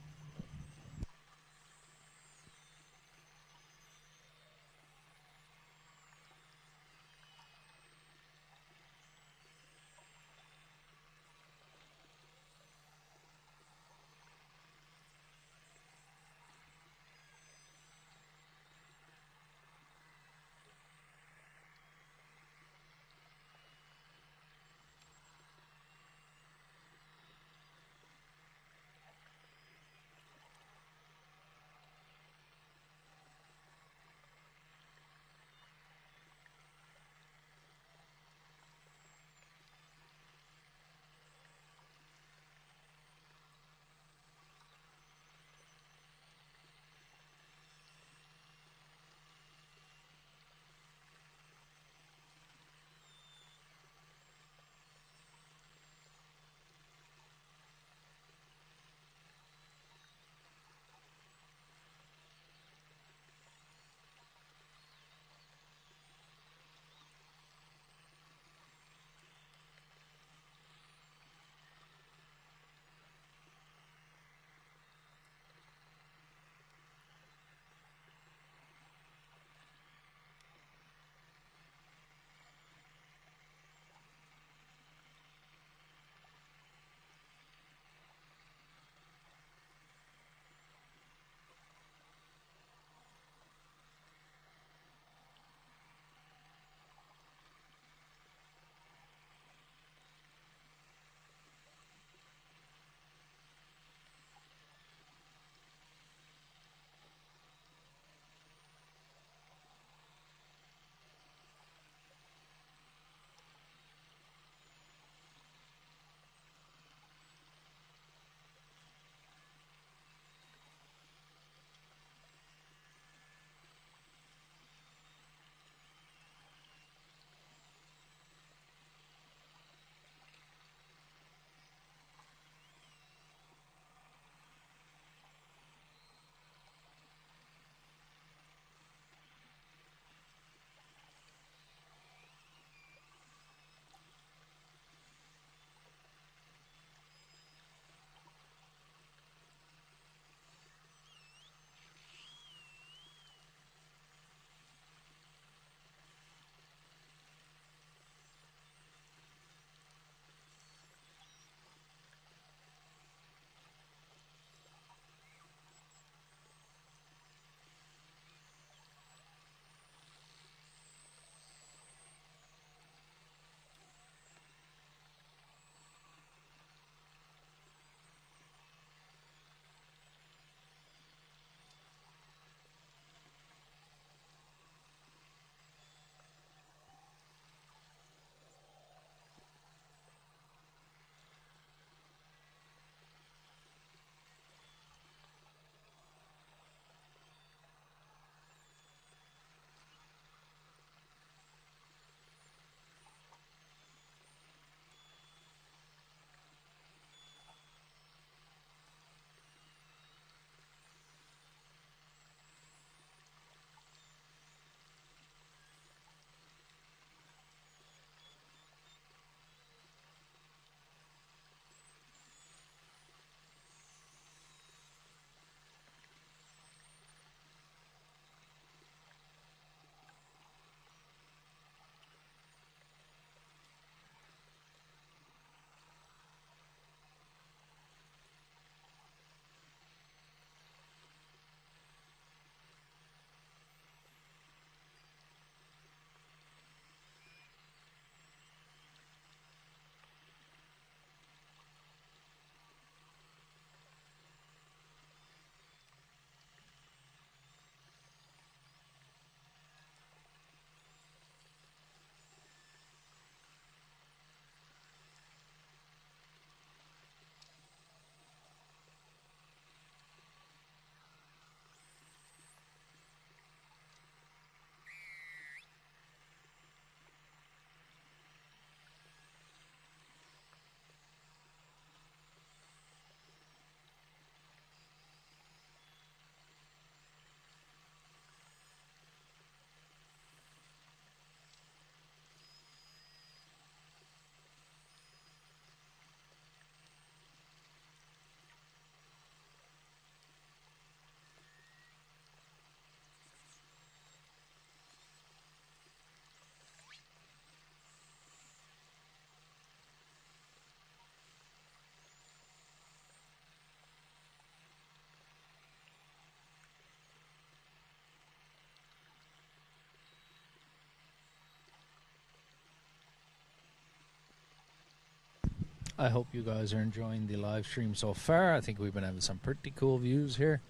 I hope you guys are enjoying the live stream so far. I think we've been having some pretty cool views here.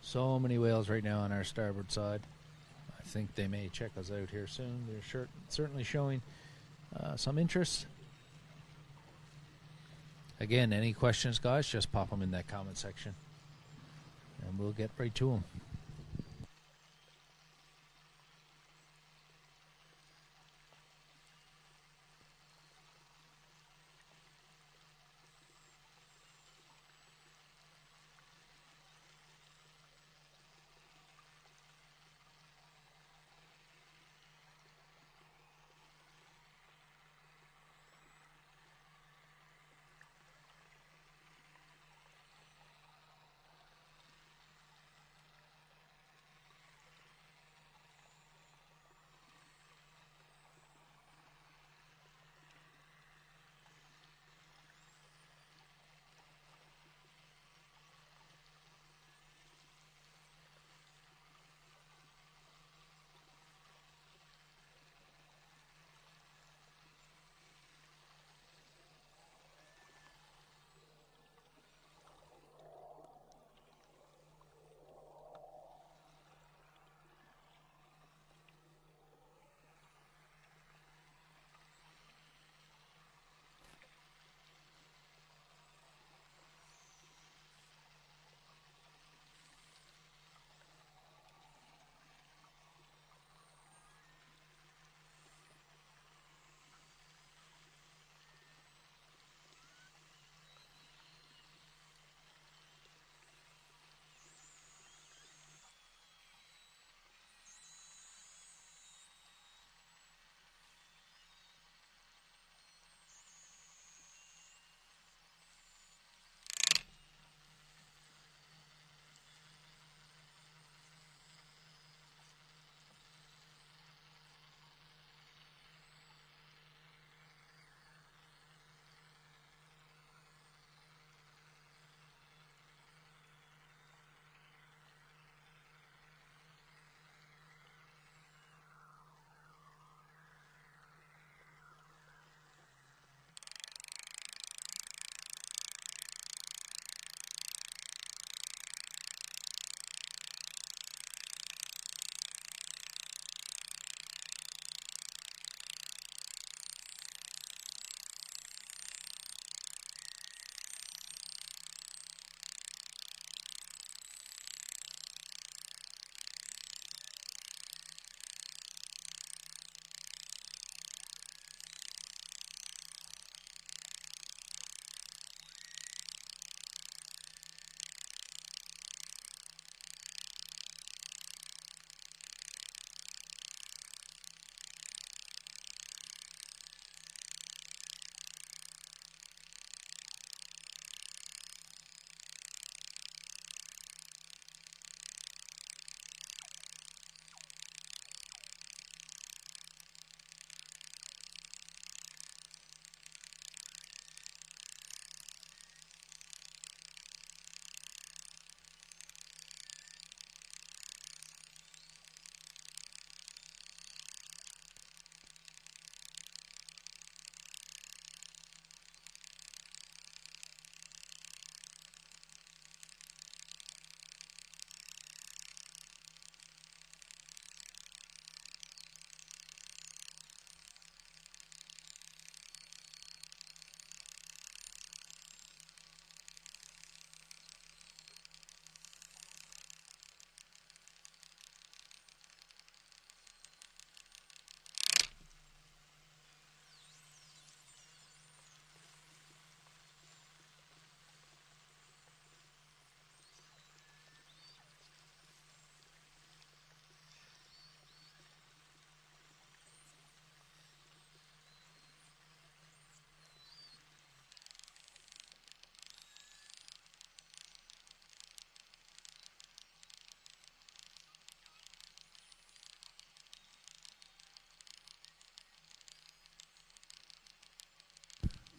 So many whales right now on our starboard side. I think they may check us out here soon. They're certainly showing some interest. Again, any questions, guys, just pop them in that comment section, and we'll get right to them.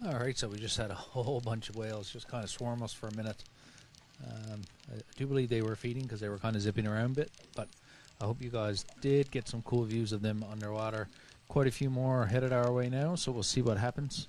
All right, so we just had a whole bunch of whales just kind of swarm us for a minute. I do believe they were feeding because they were kind of zipping around a bit, but I hope you guys did get some cool views of them underwater. Quite a few more headed our way now, so we'll see what happens.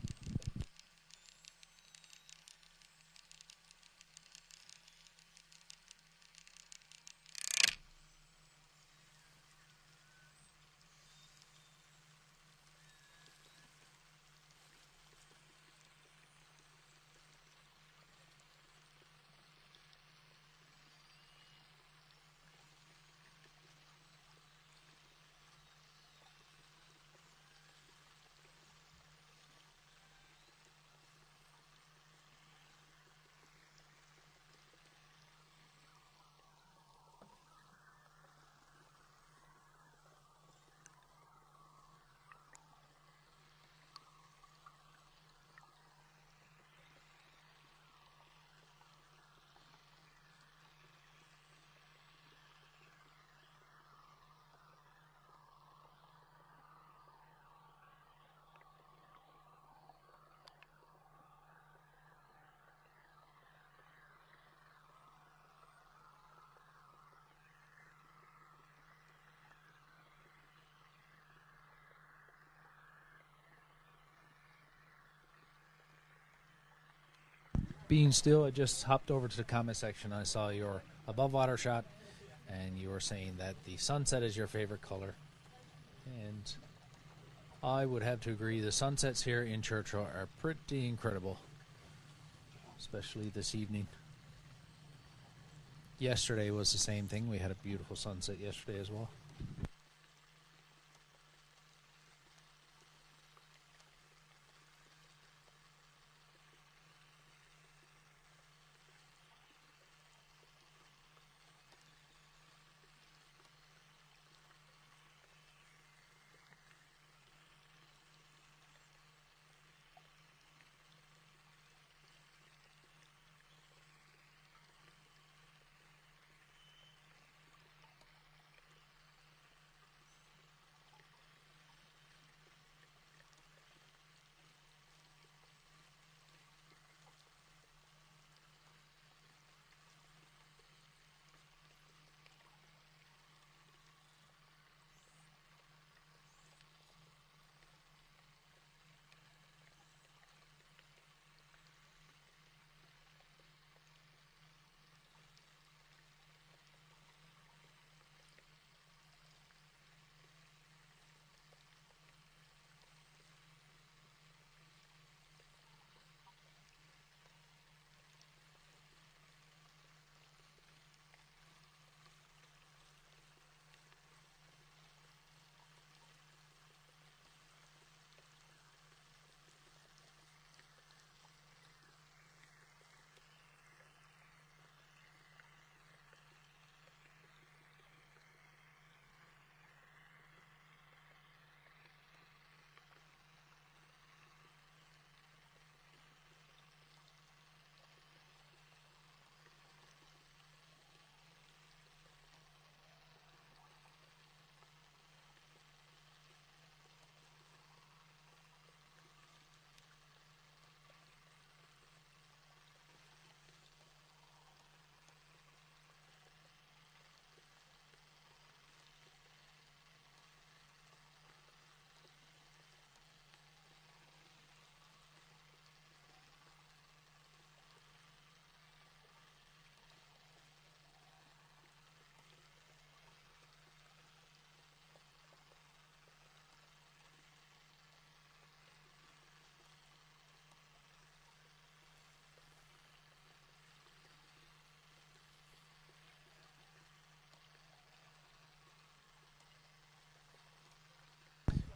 being still, I just hopped over to the comment section. I saw your above water shot, and you were saying that the sunset is your favorite color. And I would have to agree. The sunsets here in Churchill are pretty incredible, especially this evening. Yesterday was the same thing. We had a beautiful sunset yesterday as well.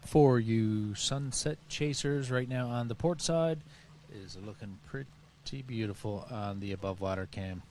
For you sunset chasers right now on the port side, is looking pretty beautiful on the above water cam.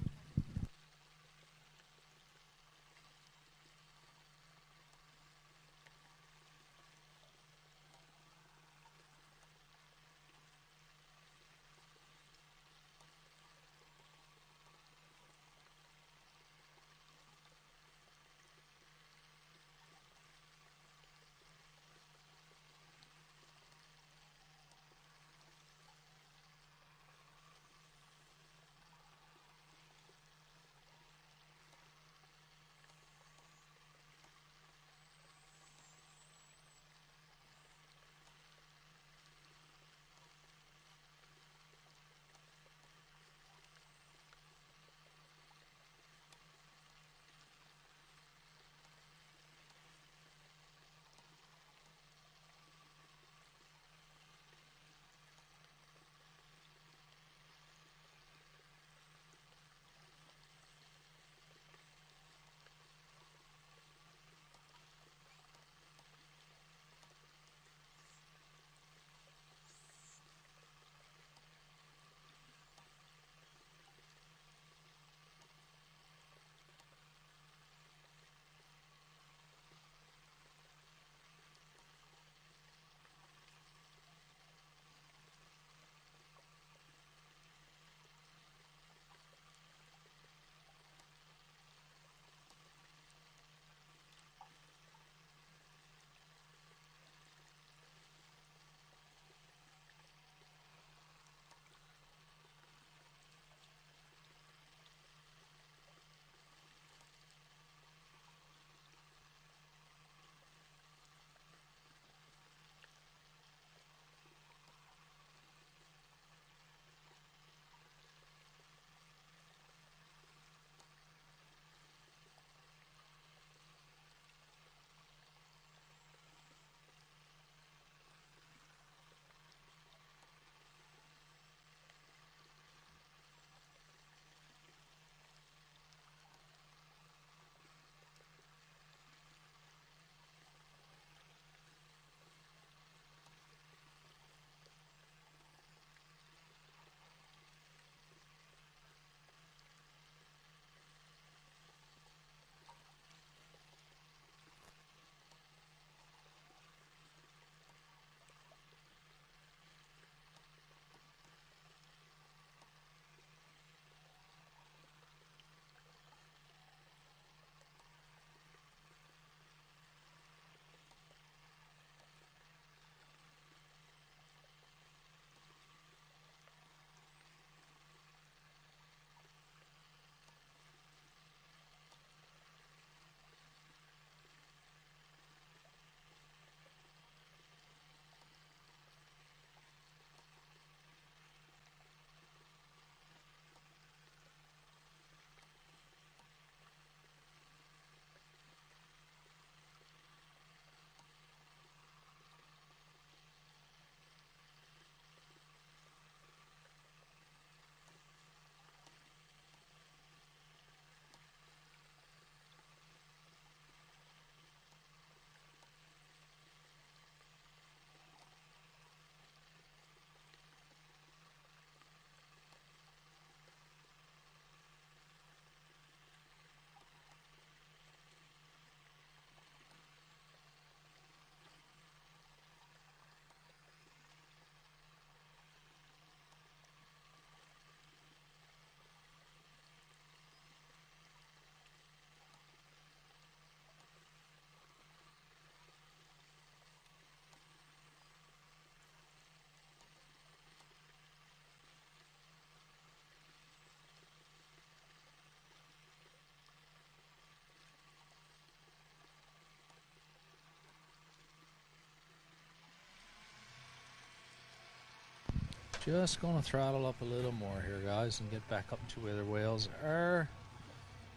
Just going to throttle up a little more here, guys, and get back up to where the whales are.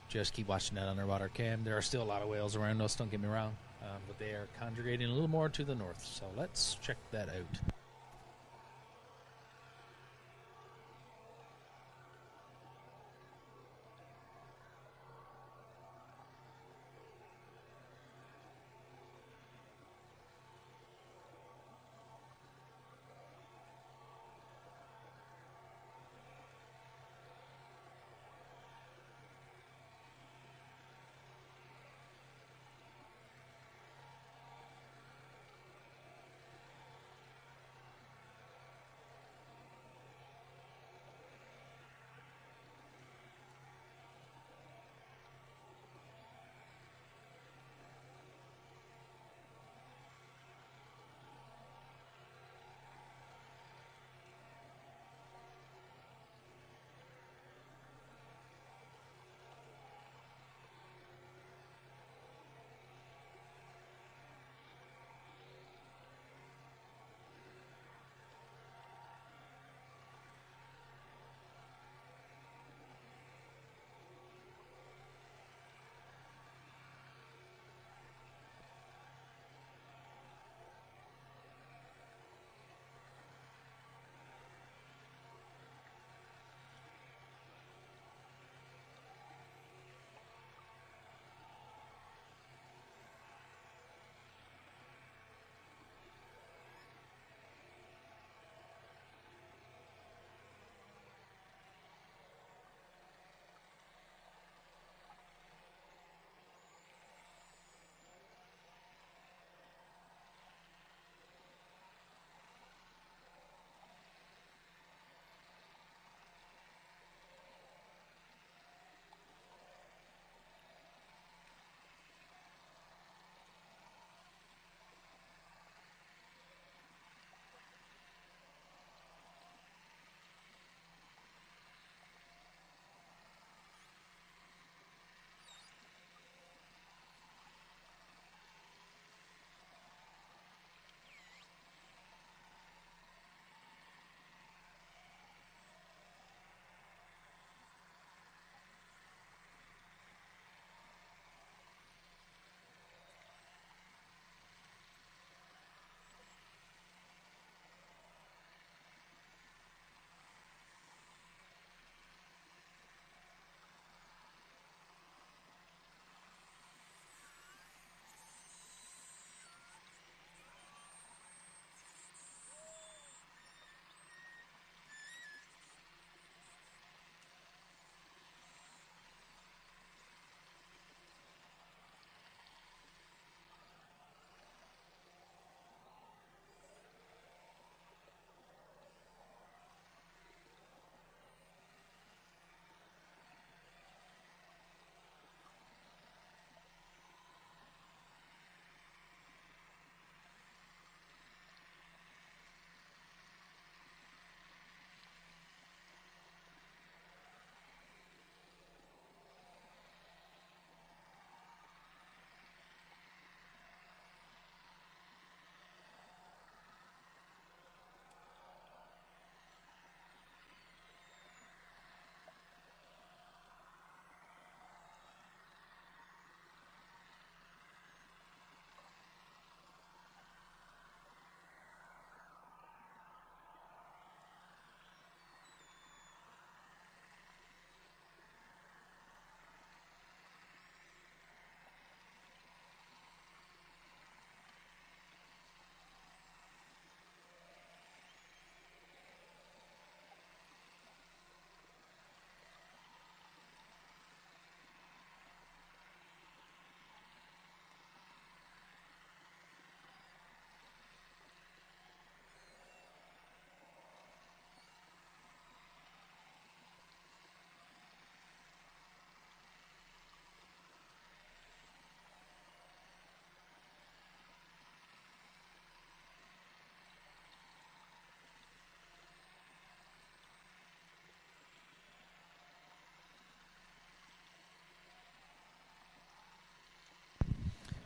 Just keep watching that underwater cam. There are still a lot of whales around us, don't get me wrong, but they are congregating a little more to the north. So let's check that out.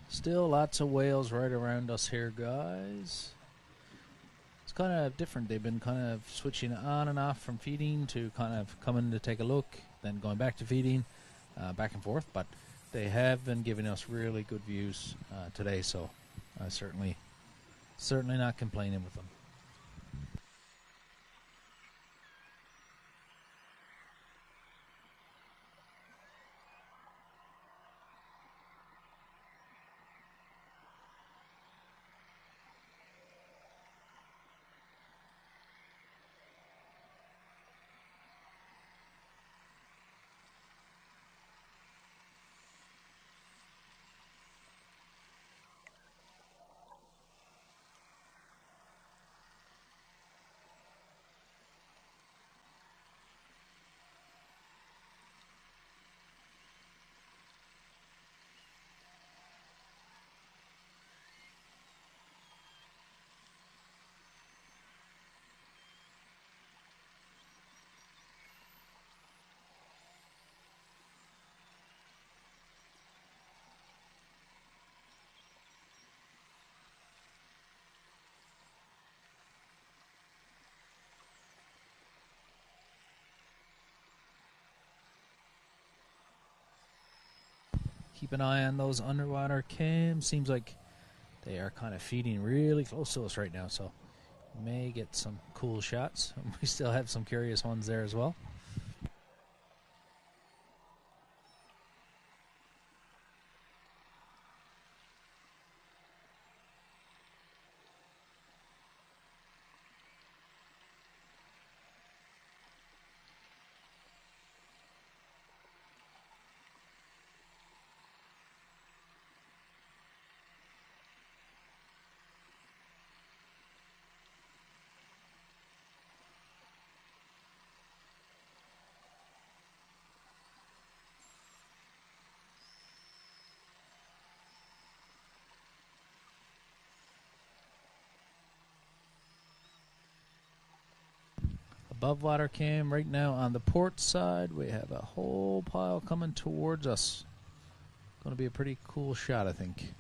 Still lots of whales right around us here, guys. Let's kind of different. They've been kind of switching on and off from feeding to kind of coming to take a look, then going back to feeding, back and forth. But they have been giving us really good views today, so certainly not complaining with them. Keep an eye on those underwater cams. Seems like they are kind of feeding really close to us right now, so may get some cool shots. We still have some curious ones there as well. Above water cam right now on the port side, we have a whole pile coming towards us. Going to be a pretty cool shot, I think.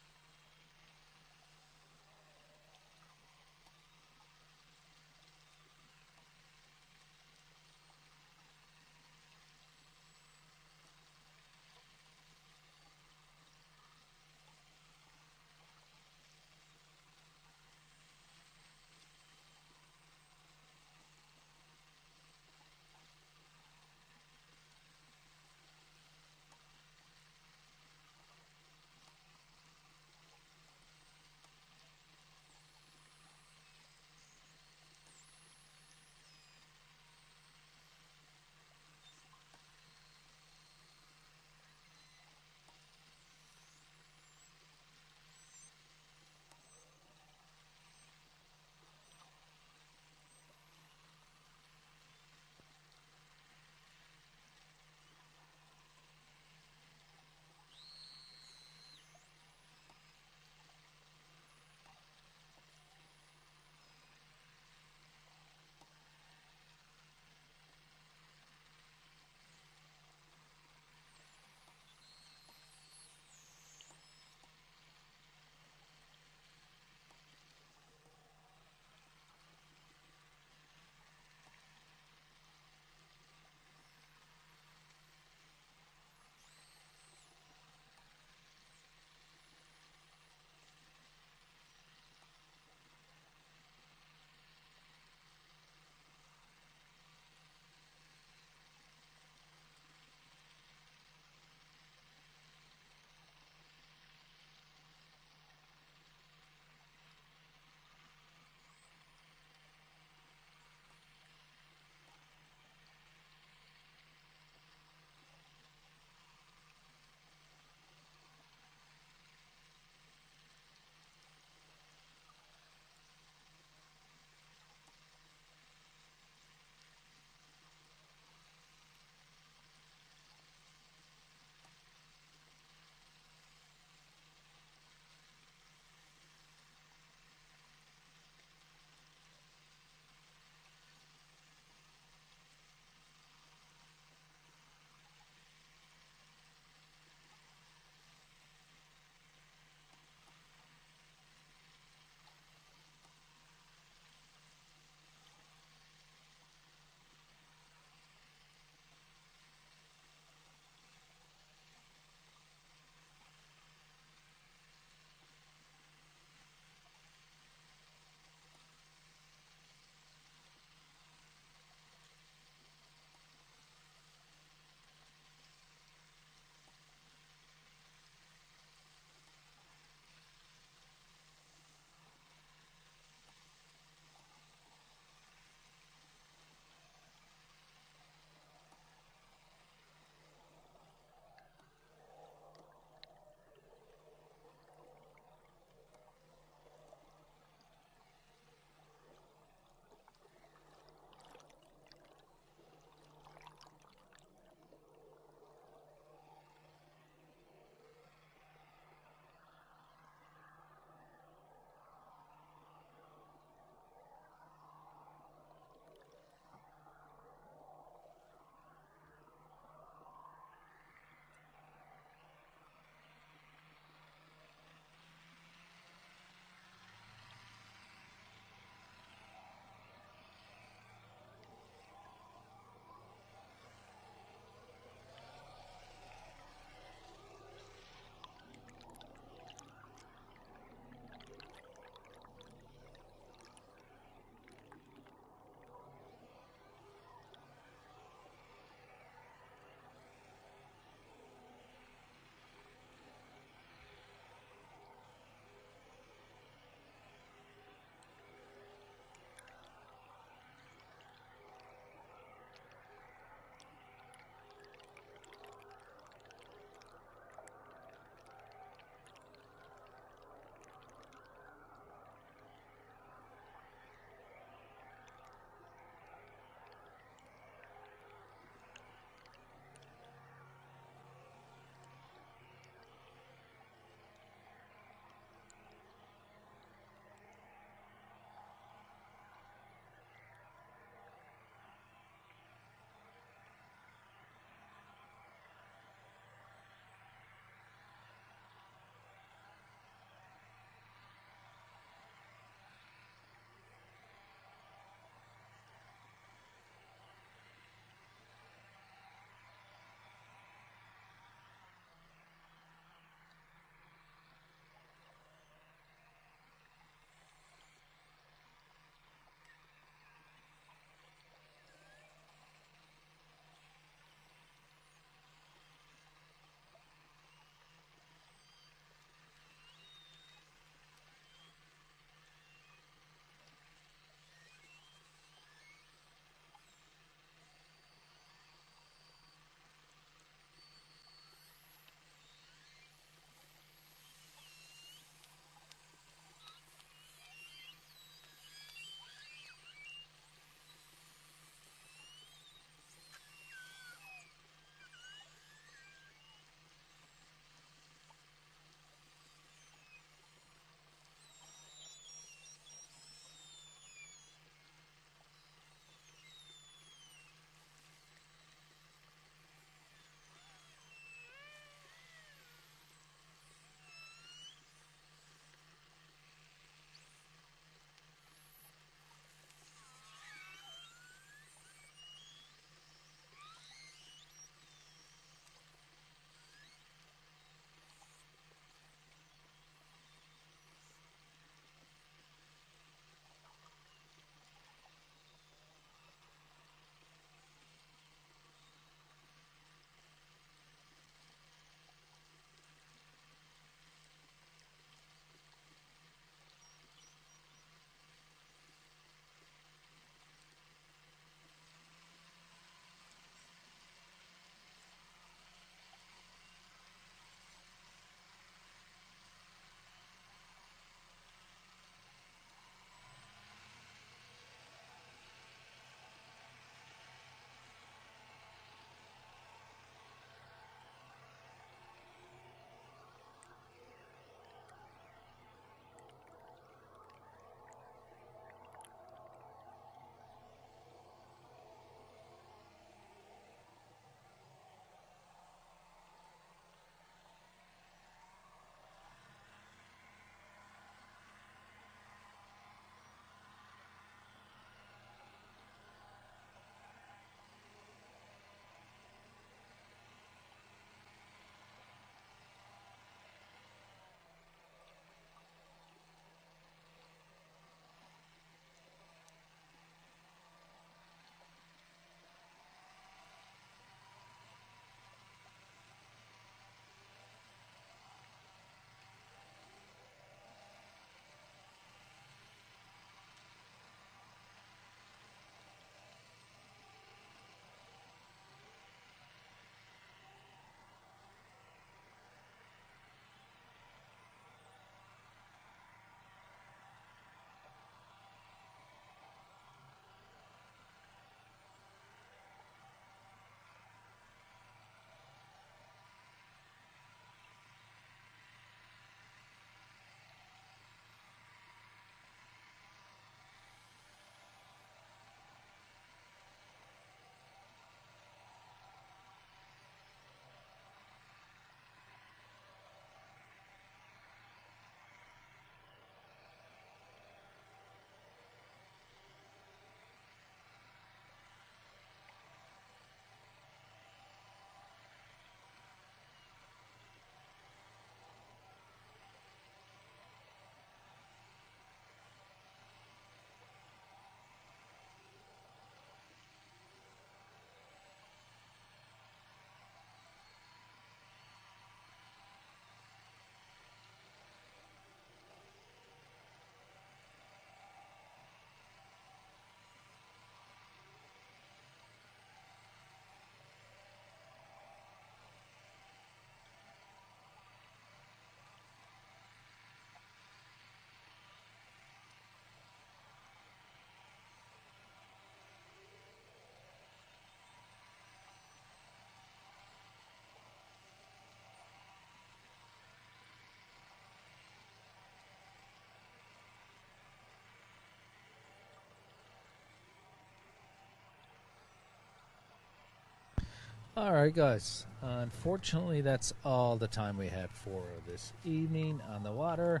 All right, guys. Unfortunately, that's all the time we had for this evening on the water.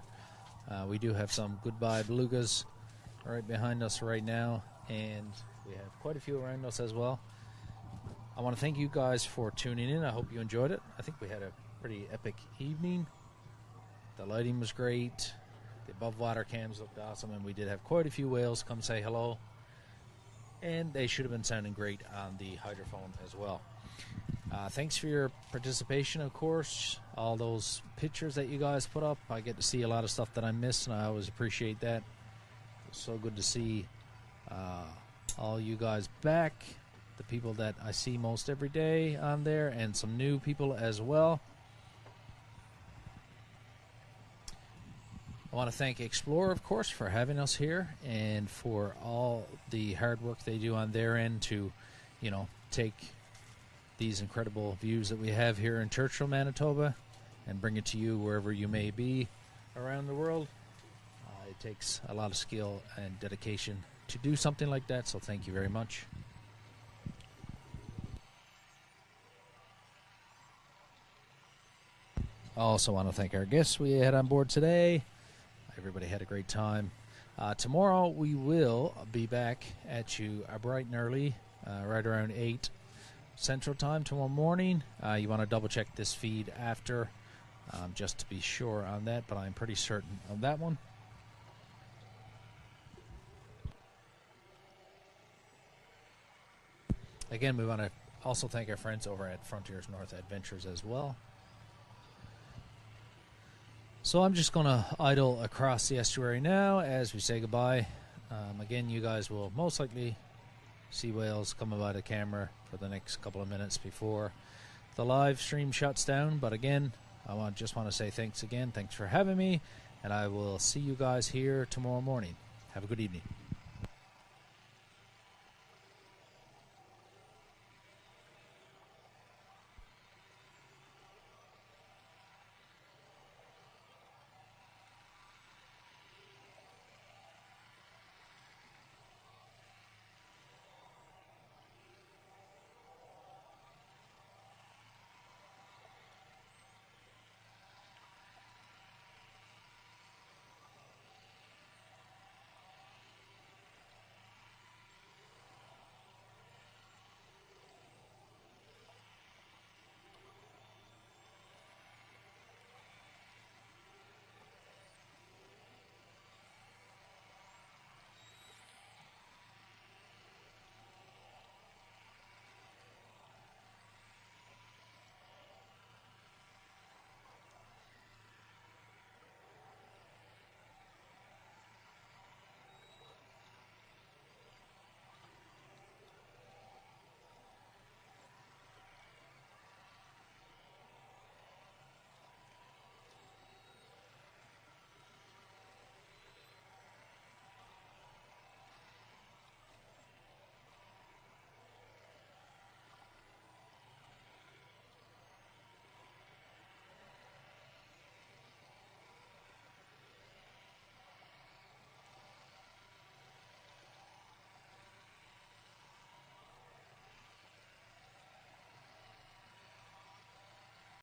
We do have some goodbye belugas right behind us right now, and we have quite a few around us as well. I want to thank you guys for tuning in. I hope you enjoyed it. I think we had a pretty epic evening. The lighting was great. The above water cams looked awesome, and we did have quite a few whales come say hello. And they should have been sounding great on the hydrophone as well. Thanks for your participation, of course. All those pictures that you guys put up. I get to see a lot of stuff that I miss, and I always appreciate that. It's so good to see all you guys back. The people that I see most every day on there, and some new people as well. I want to thank Explorer, of course, for having us here and for all the hard work they do on their end to, take these incredible views that we have here in Churchill, Manitoba, and bring it to you wherever you may be around the world. It takes a lot of skill and dedication to do something like that, so thank you very much. I also want to thank our guests we had on board today. Everybody had a great time. Tomorrow we will be back at you bright and early, right around 8 Central Time tomorrow morning. You want to double check this feed after, just to be sure on that, but I'm pretty certain of that one. Again, we want to also thank our friends over at Frontiers North Adventures as well. So I'm just going to idle across the estuary now as we say goodbye. Again, you guys will most likely see whales coming by the camera for the next couple of minutes before the live stream shuts down. But again, just want to say thanks again. Thanks for having me, and I will see you guys here tomorrow morning. Have a good evening.